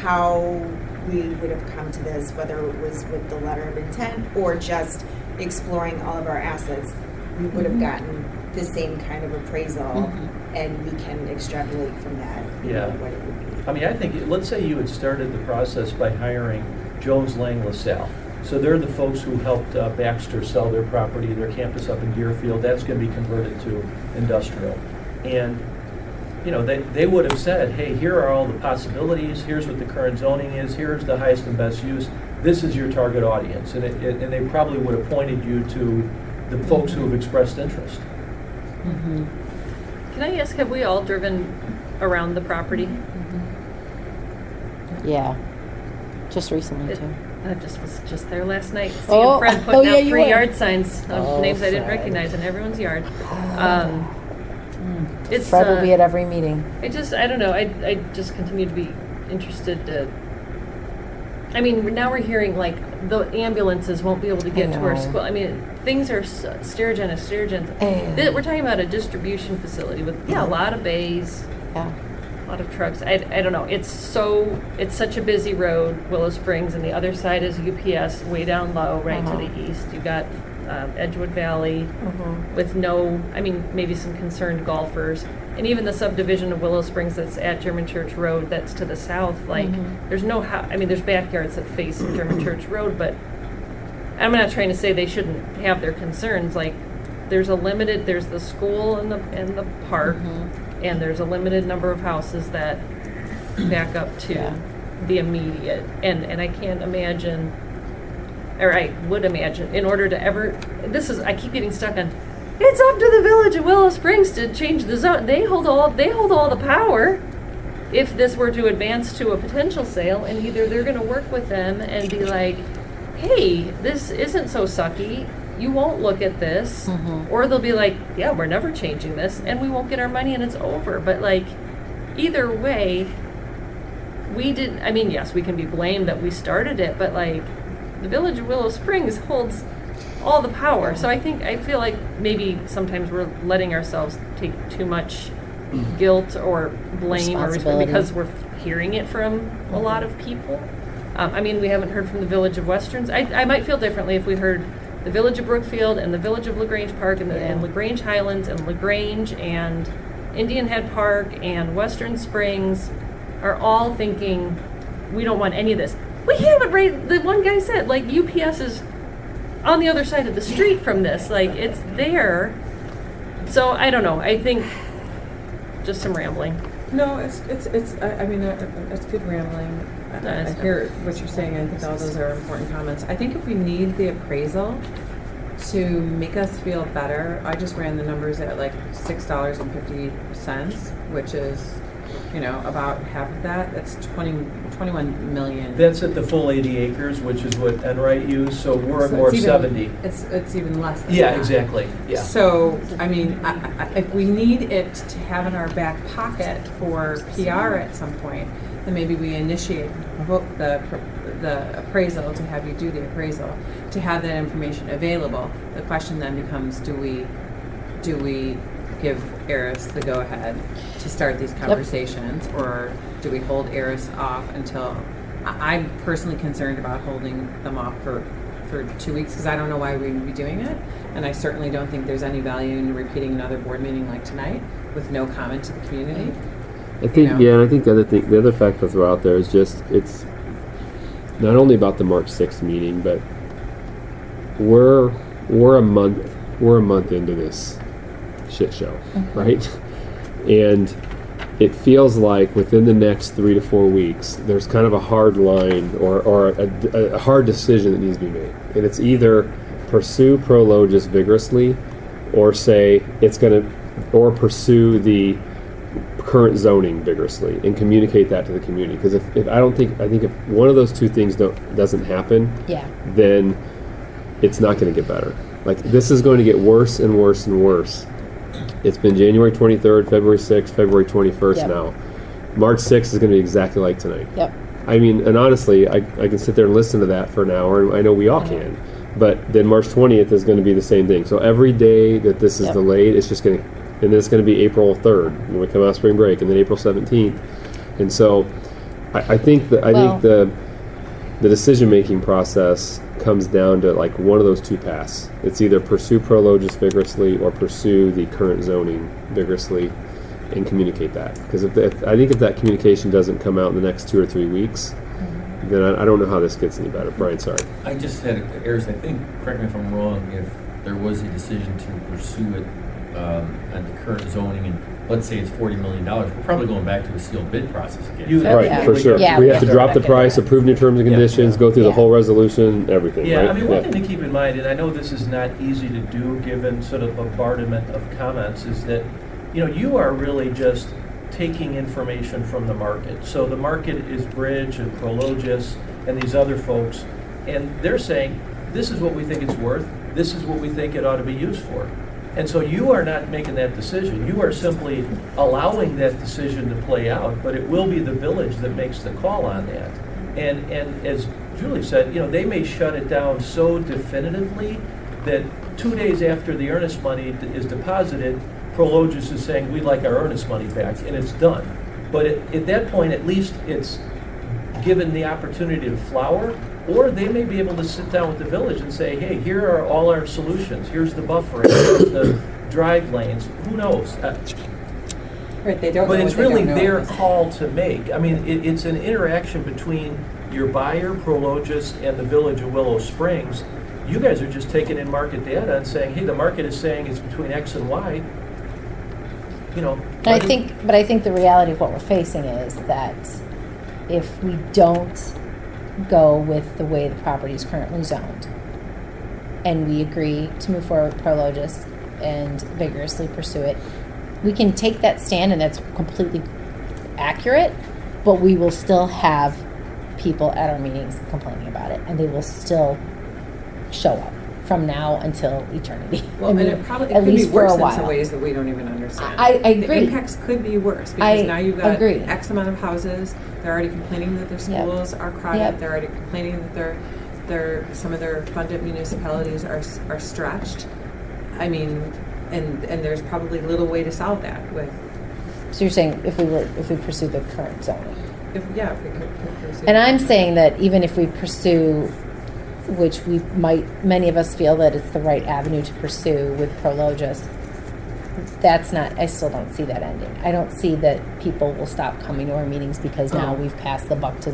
how we would have come to this, whether it was with the letter of intent or just exploring all of our assets, we would have gotten the same kind of appraisal, and we can extrapolate from that Yeah. what it would be. I mean, I think, let's say you had started the process by hiring Jones Lang LaSalle. So they're the folks who helped Baxter sell their property, their campus up in Deerfield. That's going to be converted to industrial. And, you know, they would have said, hey, here are all the possibilities. Here's what the current zoning is. Here's the highest and best use. This is your target audience. And and they probably would have pointed you to the folks who have expressed interest. Can I ask, have we all driven around the property? Yeah. Just recently It- too. I was just there last night, seeing Oh, Fred oh, putting yeah, out you free were. yard signs of Oh, names I didn't Fred. recognize in everyone's yard. It's, Fred will be at every meeting. I don't know, I just continue to be interested to, I mean, now we're hearing like the ambulances won't be able to get to our know. school. I mean, things are Sturgeon. Eh. We're talking about a distribution facility with, a lot of bays, Yeah. a lot of trucks. I don't know. It's such a busy road, Willow Springs, and the other side is UPS way down low, right to the east. You got Edgewood Valley with maybe some concerned golfers. And even the subdivision of Willow Springs that's at German Church Road that's to the south, like, there's no there's backyards that face German Church Road, but I'm not trying to say they shouldn't have their concerns. Like, there's the school and the park, and there's a limited number of houses that back up to the immediate. And I can't imagine, or I would imagine, in order to ever, I keep getting stuck on, it's up to the village of Willow Springs to change the zone. They hold all the power if this were to advance to a potential sale, and either they're going to work with them and be like, hey, this isn't so sucky, you won't look at this, or they'll be like, yeah, we're never changing this, and we won't get our money and it's over. But like, either way, yes, we can be blamed that we started it, but like, the village of Willow Springs holds all the power. So I feel like maybe sometimes we're letting ourselves take too much guilt or blame or Responsibility. because we're hearing it from a lot of people. We haven't heard from the village of Westerns. I might feel differently if we heard the village of Brookfield and the village of LaGrange Park and LaGrange Highlands and LaGrange and Indian Head Park and Western Springs are all thinking, we don't want any of this. We haven't raised, the one guy said, like, UPS is on the other side of the street from this. Like, it's there. So, I don't know. I think just some rambling. No, it's good rambling. I hear what you're saying. I think all those are important comments. I think if we need the appraisal to make us feel better, I just ran the numbers at like $6.50, which is, about half of that. That's 21 million. That's at the full 80 acres, which is what Enright used, so we're at more it's 70. It's even less than Yeah, that. exactly, yeah. So, if we need it to have in our back pocket for PR at some point, then maybe we initiate the appraisal, to have you do the appraisal, to have that information available. The question then becomes, do we give Eris the go-ahead to start these conversations, or do we hold Eris off until, I'm personally concerned about holding them off for 2 weeks, because I don't know why we would be doing it, and I certainly don't think there's any value in repeating another board meeting like tonight with no comment to the community. I think, and I think the other fact to throw out there is just, it's not only about the March 6th meeting, but we're a month into this shit show, right? And it feels like within the next 3 to 4 weeks, there's kind of a hard line or a hard decision that needs to be made. And it's either pursue Pro-Lo just vigorously, or say or pursue the current zoning vigorously and communicate that to the community. Because I think if one of those two things doesn't happen, then it's not going to get better. Like, this is going to get worse and worse and worse. It's been January 23rd, February 6th, February 21st now. March 6th is going to be exactly like tonight. Yep. I mean, and honestly, I can sit there and listen to that for an hour, and I know we all can. But then March 20th is going to be the same thing. So every day that this is delayed, it's just going to, and then it's going to be April 3rd when we come out of spring break, and then April 17th. And so I think the the decision-making process comes down to like one of those two paths. It's either pursue Prologis vigorously or pursue the current zoning vigorously and communicate that. Because I think if that communication doesn't come out in the next 2 or 3 weeks, then I don't know how this gets any better. Brian, sorry. I just had, Ayers, I think, correct me if I'm wrong, if there was a decision to pursue it at the current zoning, and let's say it's $40 million, we're probably going back to a sealed bid process again. Right, Yeah. for sure. Yeah, We we have to have to drop the back price, approve new terms and Yeah. conditions, go through the Yeah. whole resolution, everything, Yeah, right? I mean, one thing to keep in mind, and I know this is not easy to do given sort of bombardment of comments, is that, you are really just taking information from the market. So the market is Bridge and Prologis and these other folks, and they're saying, this is what we think it's worth, this is what we think it ought to be used for. And so you are not making that decision. You are simply allowing that decision to play out, but it will be the village that makes the call on that. And as Julie said, they may shut it down so definitively that 2 days after the earnest money is deposited, Prologis is saying, we'd like our earnest money back, and it's done. But at that point, at least it's given the opportunity to flower, or they may be able to sit down with the village and say, hey, here are all our solutions. Here's the buffering, here's the drive lanes. Who knows? Right, they don't know But it's what they don't really know. their call to make. I mean, it's an interaction between your buyer, Prologis, and the village of Willow Springs. You guys are just taking in market data and saying, hey, the market is saying it's between X and Y. But I think the reality of what we're facing is that if we don't go with the way the property is currently zoned, and we agree to move forward with Prologis and vigorously pursue it, we can take that stand, and that's completely accurate, but we will still have people at our meetings complaining about it, and they will still show up from now until eternity. Well, I mean, and it at could be least for worse a in some while. ways that we don't even understand. I agree. The impacts could be worse I because now you've got agree. X amount of houses. They're already complaining that their Yep. schools are crowded. Yep. They're already complaining that some of their funded municipalities are stretched. I mean, and there's probably little way to solve that with So you're saying if we pursue the current zoning? if we could pursue. And I'm saying that even if we pursue, which we might, many of us feel that it's the right avenue to pursue with Prologis, that's not, I still don't see that ending. I don't see that people will stop coming to our meetings because now we've passed the buck to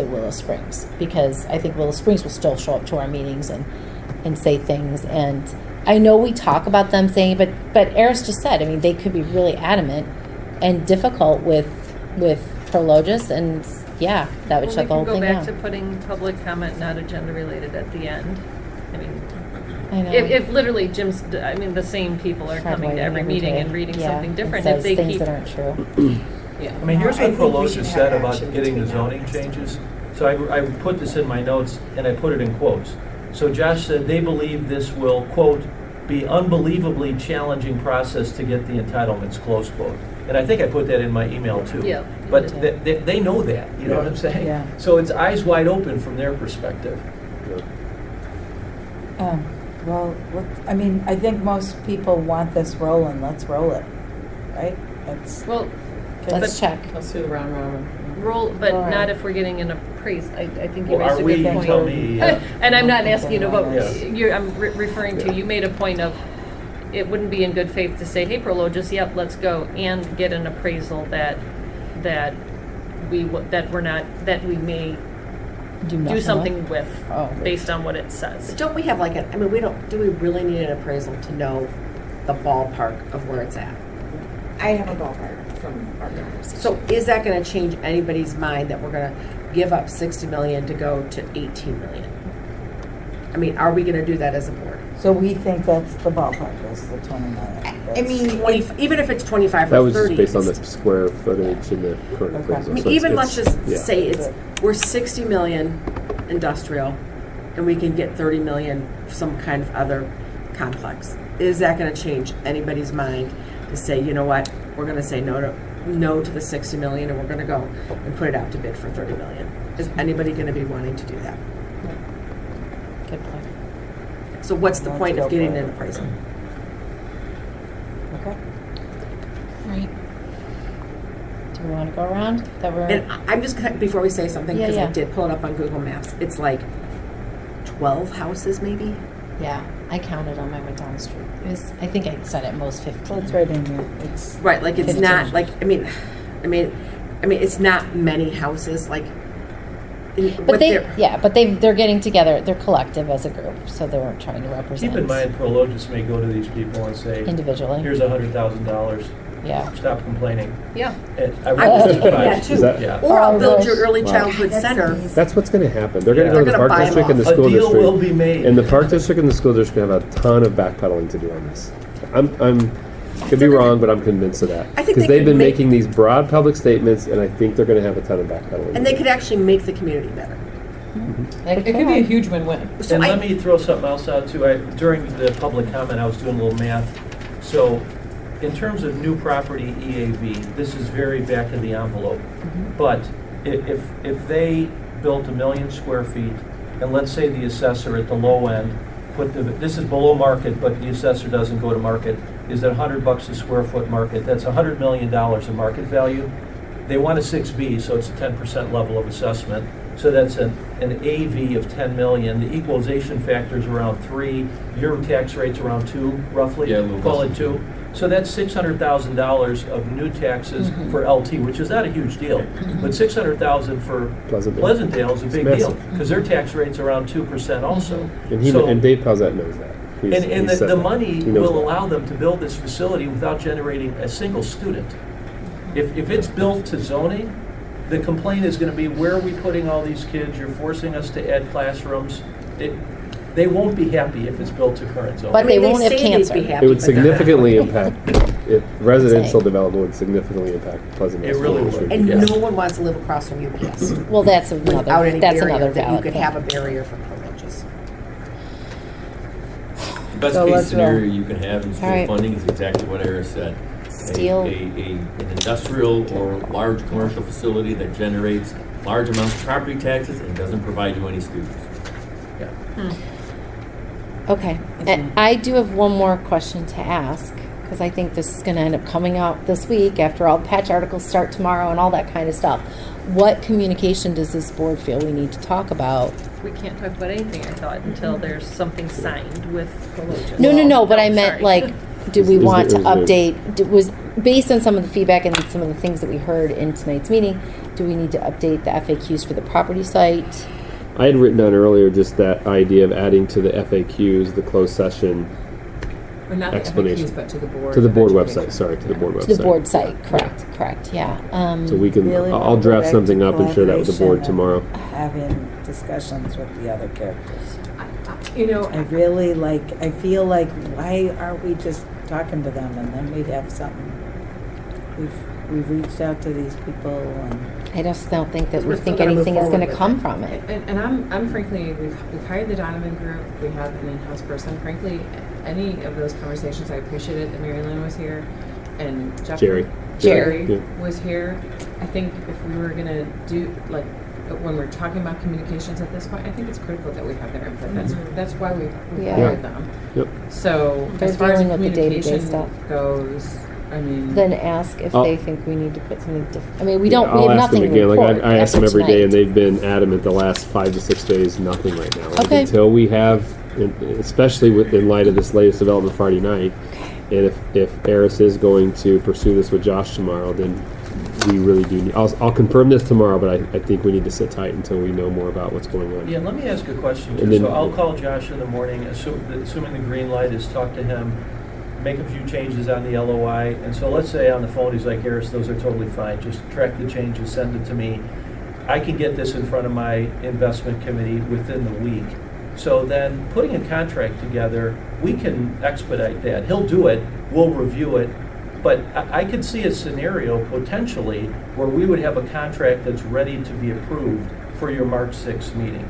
Willow Springs. Because I think Willow Springs will still show up to our meetings and say things. And I know we talk about them saying, but Eris just said, I mean, they could be really adamant and difficult with Prologis, and yeah, that would shut the whole thing We can go back down. to putting public comment not agenda related at the end. I mean, I know. if literally the same people are Fred coming to Whiting every every meeting day. and reading Yeah, something and different, says if they things keep that aren't true. Yeah. I mean, here's I what think we should Prologis have said about action getting the between now zoning and changes. So I put this in my notes, and I put it in quotes. So Josh said they believe this will, quote, be unbelievably challenging process to get the entitlements, close quote. And I think I put that in my email too. Yeah. But they know that, you know what I'm saying? Yeah. So it's eyes wide open from their perspective. Well, I think most people want this rolling. Let's roll it, right? well, Let's check. Let's do the round robin. but All right. not if we're getting an appraise. I think you Well, raised are a we, good point. tell me. And I'm not asking you to vote. Yeah. I'm referring to, you made a point of, it wouldn't be in good faith to say, hey, Prologis, yep, let's go, and get an appraisal that we may Do do nothing something with, Oh. based on what it says. But don't we have do we really need an appraisal to know the ballpark of where it's at? I have a ballpark from our conversation. So is that gonna change anybody's mind that we're gonna give up 60 million to go to 18 million? I mean, are we gonna do that as a board? So we think that's the ballpark, is the 20 million. I mean, 20, even if it's 25 That or was 30. just based on the it's- square footage and the current Okay. appraisal. I mean, So even it's- let's just yeah. say we're 60 million industrial, and we can get 30 million some kind of other complex. Is that going to change anybody's mind to say, you know what, we're going to say no to the 60 million, and we're going to go and put it out to bid for 30 million? Is anybody going to be wanting to do that? Good point. So what's the Let's point go of getting for an it. appraisal? Okay. Right. Do we want to go around? That we're, And I'm just gonna, before we say something, Yeah, because yeah. I did pull it up on Google Maps, it's like 12 houses maybe? yeah, I counted them. I went down the street. It was, I think I said at most 15. Well, it's right in there. It's Right, like it's 15. not, like, I mean, it's not many houses, like, But they're getting together. They're collective as a group, so they weren't trying to represent. Keep in mind, Prologis may go to these people and say, individually. here's $100,000, Yeah. stop complaining. Yeah. And I I was would thinking that Is that- Yeah. Or I'll build your gosh. early Wow. childhood center. That's what's going to happen. They're going to Yeah. go to the They're gonna park buy district them and the off. school A deal district. will be made. And the park district and the school district are going to have a ton of backpedaling to do on this. I'm could be wrong, but I'm convinced of that. I think Because they they've could been make- making these broad public statements, and I think they're going to have a ton of backpedaling. And they could actually make the community better. It could be a huge win-win. So And I- let me throw something else out too. During the public comment, I was doing a little math. So in terms of new property EAV, this is very back of the envelope. But if they built 1 million square feet, and let's say the assessor at the low end this is below market, but the assessor doesn't go to market, is at $100 a square foot market. That's $100 million in market value. They want a 6B, so it's a 10% level of assessment. So that's an AV of 10 million. The equalization factor is around 3. Your tax rate's around 2, roughly. Yeah, a little Call less it than 2. So that's $600,000 of new taxes for LT, which is not a huge deal. But $600,000 for Pleasantdale. is a big It's deal massive. because their tax rate's around 2% also. And Dave Pausette knows that. And He's said the that. money He knows will that. allow them to build this facility without generating a single student. If it's built to zoning, the complaint is going to be, where are we putting all these kids? You're forcing us to add classrooms. They won't be happy if it's built to current zoning. But they won't have say they'd cancer. be happy, It would but they're not. significantly impact, if residential Saying. development would significantly impact Pleasantdale. It really School would. District. And Yeah. no one wants to live across from UPS Well, that's without another. any That's barrier another that you valid could point. have a barrier for privileges. The best So case let's roll. scenario you can have in All school right. funding is exactly what Eris said. Steel. An industrial or large commercial facility that generates large amounts of property taxes and doesn't provide you any students. Okay. And I do have one more question to ask, because I think this is going to end up coming out this week after all the patch articles start tomorrow and all that kind of stuff. What communication does this board feel we need to talk about? We can't talk about anything, I thought, until there's something signed with Prologis. No, but I Oh, meant sorry. like, do we Is want to there- update, was based on some of the feedback and some of the things that we heard in tonight's meeting, do we need to update the FAQs for the property site? I had written down earlier just that idea of adding to the FAQs, the closed session, Or not the Explanation. FAQs, but to the board. to the of board education. website, sorry, to the Yeah. board website. To the board site, correct, yeah. So we can, Really I'll wanna go draft back something to up and share that with the board collaboration tomorrow. and Having discussions with the other characters. You know, I really I feel like, why aren't we just talking to them and then we'd have something? We've reached out to these people and. I just don't think that Because we we're think still gonna move anything is forward going to with come it. from it. and I'm frankly, we've hired the Donovan group, we have an in-house person. Frankly, any of those conversations, I appreciated that Mary Lynn was here and Jeff. Jerry. Jerry. Yeah. was here. I think if we were gonna do, like, when we're talking about communications at this point, I think it's critical that we have their input. That's why we Yeah. hired them. Yep. So They're as far as the dealing with the day-to-day communication stuff. goes, I mean. Then ask if I'll- they think we need to put something different. I mean, we Yeah, don't, we I'll have ask them nothing to again. report. Like I ask them after every day, and tonight. they've been adamant the last 5 to 6 days, nothing right now. Like, Okay. until we have, especially in light of this latest development Friday night, and if Eris is going to pursue this with Josh tomorrow, then we really do need, I'll confirm this tomorrow, but I think we need to sit tight until we know more about what's going on. Yeah, let me ask a question And too. then- So I'll call Josh in the morning, assuming the green light is talk to him, make a few changes on the LOI. And so let's say on the phone, he's like, Harris, those are totally fine. Just track the changes, send it to me. I can get this in front of my investment committee within the week. So then putting a contract together, we can expedite that. He'll do it, we'll review it. But I could see a scenario potentially where we would have a contract that's ready to be approved for your March 6th meeting.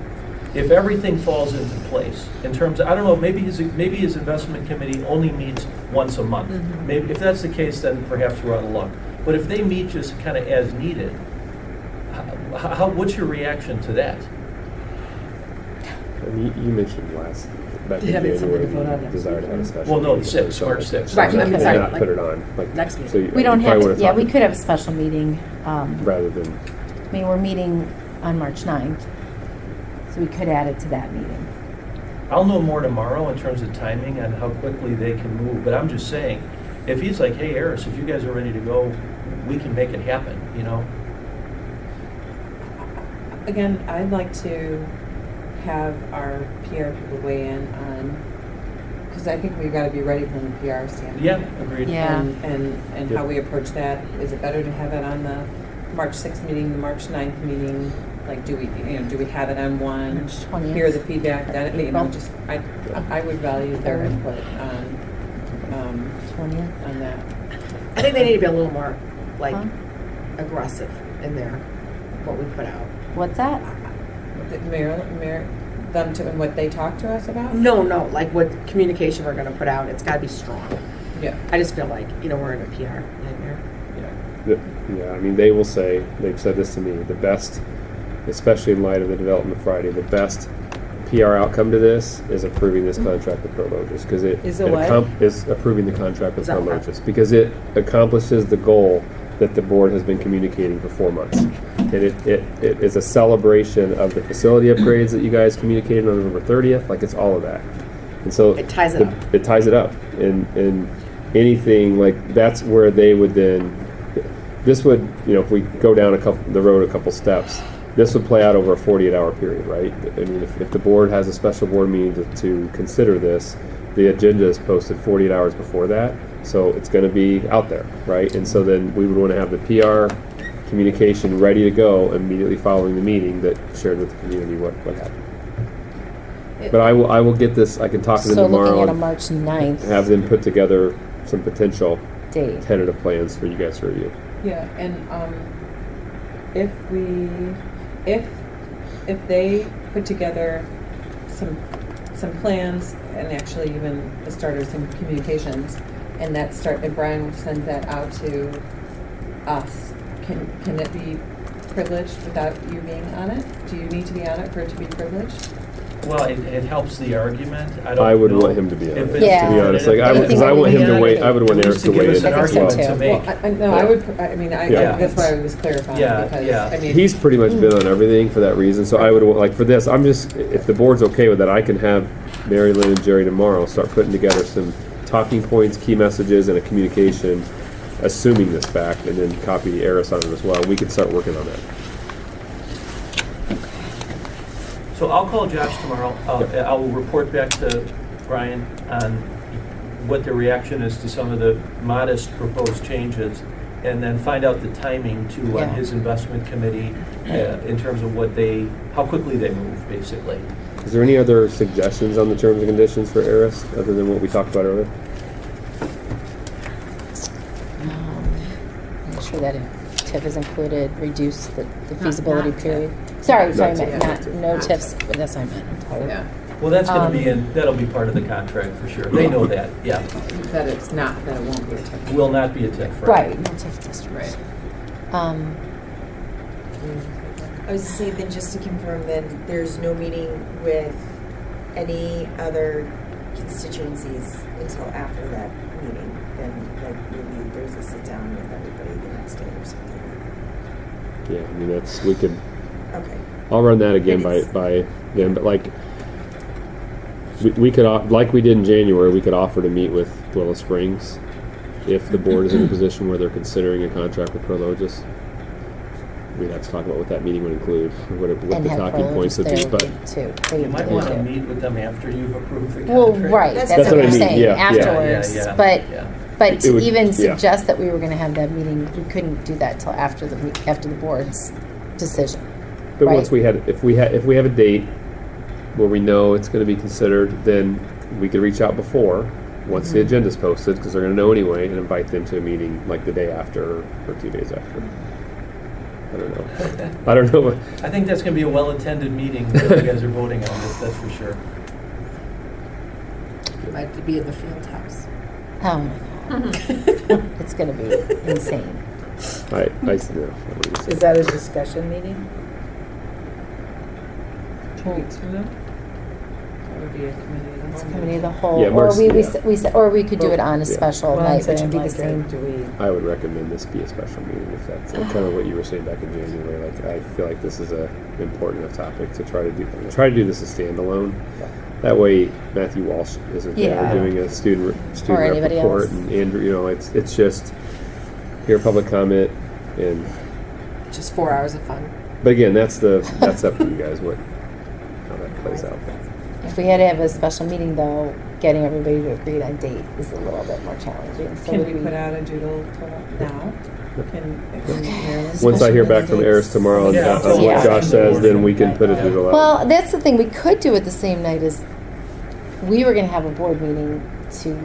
If everything falls into place, in terms of, I don't know, maybe his investment committee only meets once a month. Maybe if that's the case, then perhaps we're out of luck. But if they meet just kind of as needed, what's your reaction to that? And you mentioned back in Having something January, to vote on next desire to week. have a special. Well, no, meeting 6th, or March something. 6th. Right, I mean, And sorry, not like, put it on, like. next meeting. so you- We don't you have probably to, yeah, we wanna could have a special meeting. talk rather than, I mean, we're meeting on March 9th, so we could add it to that meeting. I'll know more tomorrow in terms of timing and how quickly they can move, but I'm just saying, if he's like, hey, Eris, if you guys are ready to go, we can make it happen, you know? Again, I'd like to have our PR people weigh in on, because I think we've got to be ready from the PR standpoint. Yeah, agreed. Yeah. And how we approach that. Is it better to have it on the March 6th meeting, the March 9th meeting? Like, do we have it on one, March 20th. hear the feedback, then, April. just, I would value their Third. input on 20th. that. I think they need to be a little more, like, Huh? aggressive in their, what we put out. What's that? Them to, and what they talk to us about? No, like what communication we're gonna put out, it's gotta be strong. Yeah. I just feel like, we're in a PR nightmare. yeah, I mean, they will say, they've said this to me, the best, especially in light of the development Friday, the best PR outcome to this is approving this contract with Prologis, because Is it what? is approving the contract with Is that what? Prologis, because it accomplishes the goal that the board has been communicating for 4 months. And it is a celebration of the facility upgrades that you guys communicated on November 30th, like it's all of that. And so It ties it up. It ties it up. And anything, like, that's where they would then, this would, if we go down the road a couple steps, this would play out over a 48-hour period, right? I mean, if the board has a special board meeting to consider this, the agenda is posted 48 hours before that, so it's going to be out there, right? And so then we would want to have the PR communication ready to go immediately following the meeting that shared with the community what happened. But I will get this, I can talk to them So tomorrow looking at a and March 9th have them put together some potential date. tentative plans for you guys to review. Yeah, and if they put together some plans and actually even the start of some communications, and and Brian sends that out to us, can it be privileged without you being on it? Do you need to be on it for it to be privileged? Well, it helps the argument. I would know want him to be on if it, it's- Yeah. to be honest. Like, I because I think want him to we wait, need I would want At Eric least to give weigh us in an I as think so well. too. argument to make. No, Yeah. that's why I was clarifying, Yeah, because, yeah. I mean. He's pretty much been on everything for that reason, so I would, like, for this, I'm just, if the board's okay with that, I can have Mary Lynn and Jerry tomorrow start putting together some talking points, key messages, and a communication, assuming this fact, and then copy Eris on it as well. We can start working on that. So I'll call Josh tomorrow. I will report back to Brian on what the reaction is to some of the modest proposed changes, and then find out the timing too Yeah. on his investment committee in terms of how quickly they move, basically. Is there any other suggestions on the terms and conditions for Eris, other than what we talked about earlier? Make sure that if TIF is included, reduce the feasibility not TIF. period. Sorry, Not not, TIF. no TIFs, that's what I meant, I'm tired. Yeah, Well, that's going to be Um, that'll be part of the contract for sure. They know that, yeah. that it won't be a technical. Will not be a TIF, Right, no TIF districts. Right. I was to say then, just to confirm, then there's no meeting with any other constituencies until after that meeting. Then, like, maybe there's a sit down with everybody the next day or something. Yeah, I mean, we could, Okay. I'll run that again by then, but like, we could, like we did in January, we could offer to meet with Willow Springs if the board is in a position where they're considering a contract with Prologis. We'd have to talk about what that meeting would include, what And the have talking points would be, Prologis but there too. You might want to meet with them after you've approved the Well, contract. right, That's that's what what I I'm mean, saying, yeah, yeah. afterwards, Yeah, but, yeah. but It to would- even yeah. suggest that we were gonna have that meeting, we couldn't do that till after the board's decision. But Right. once if we have a date where we know it's going to be considered, then we could reach out before, once the agenda's posted, because they're going to know anyway, and invite them to a meeting like the day after or 2 days after. I don't know. I don't know. I think that's going to be a well-attended meeting that you guys are voting on this, that's for sure. Might be in the field house. Oh my God. It's gonna be insane. I Is that a discussion meeting? 2 weeks from now? That would be a committee of the whole. Committee of the whole, Yeah, or Mark's- we yeah. said, or we could do it on a Yeah. special Well, I'm night, which would saying, be the like, same. do we? I would recommend this be a special meeting if that's kind of what you were saying back in January. Like, I feel like this is a important enough topic to try to do this as standalone. That way, Matthew Walsh isn't there Yeah. doing a student Or rep anybody report, else. and Andrew. You know, it's just hear public comment, and Just 4 hours of fun. but again, that's up to you guys how that plays out. If we had to have a special meeting, though, getting everybody to agree on a date is a little bit more challenging. So Can would we put out a doodle now? Can Marilyn? Once I hear back from Eris tomorrow on, Yeah. on Yeah. what Josh says, then we can put a doodle out. Well, that's the thing. We could do it the same night as we were going to have a board meeting to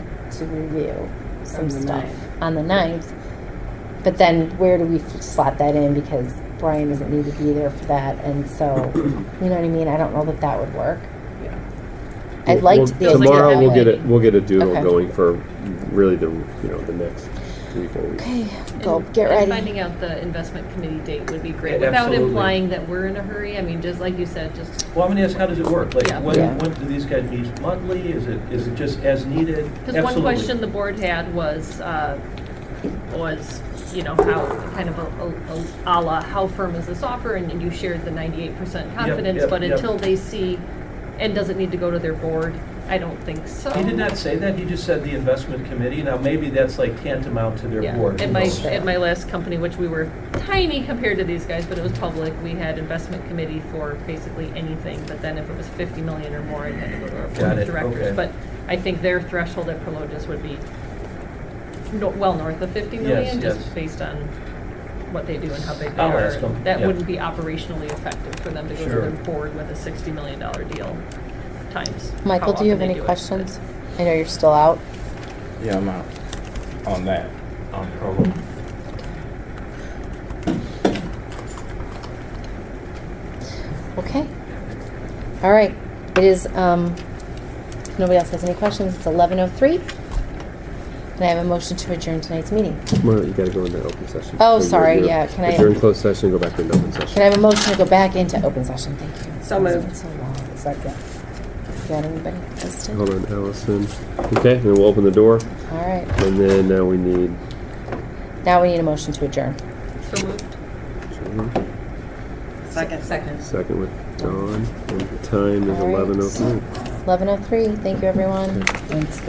review some On the stuff 9th. on the 9th. But then where do we slot that in? Because Brian doesn't need to be there for that, and so you know what I mean. I don't know that that would work. Yeah. I'd like to be able to do it Tomorrow that we'll way. get it. We'll get a doodle Okay. going for really the next 3-4 weeks. Okay, go And- get and ready. Finding out the investment committee date would be great, Yeah, without absolutely. implying that we're in a hurry. I mean, just like you said, just, Well, I'm gonna ask, how does it work? Like, Yeah. when Yeah. do these guys meet monthly? Is it just as needed? because one question the board had was, you know, how, kind of a la, how firm is this offer? And you shared the 98% confidence, yep, but yep. until they see, and does it need to go to their board? I don't think so. He did not say that, he just said the investment committee. Now, maybe that's like tantamount to their Yeah, board. at my last company, which we were tiny compared to these guys, but it was public, we had investment committee for basically anything, but then if it was 50 million or more, it had to go to our Got board of it, directors. okay. But I think their threshold at Prologis would be well north of 50 million, Yes, just yes. based on what they do and how big they I'll are. ask them, That yeah. wouldn't be operationally effective for them to go to Sure. their board with a $60 million deal times. Michael, how do you have often they any do it. questions? I know you're still out. Yeah, I'm out on that. On Pro. Okay. All right. It is, if nobody else has any questions, it's 11:03. And I have a motion to adjourn tonight's meeting. Well, you got to go into open session. Oh, So sorry, you're- yeah, can I- If you're in closed session, go back into open Can I session. have a motion to go back into open session? Thank you. So moved. It's so long. Second. Got anybody? Kristen? Hold on, Allison. Okay, then we'll open the door, All right. and then now we need. Now we need a motion to adjourn. So moved. Second. Second with Dawn. And the time is All right. 11:03. 11:03. Thank you, everyone. Thanks, guys.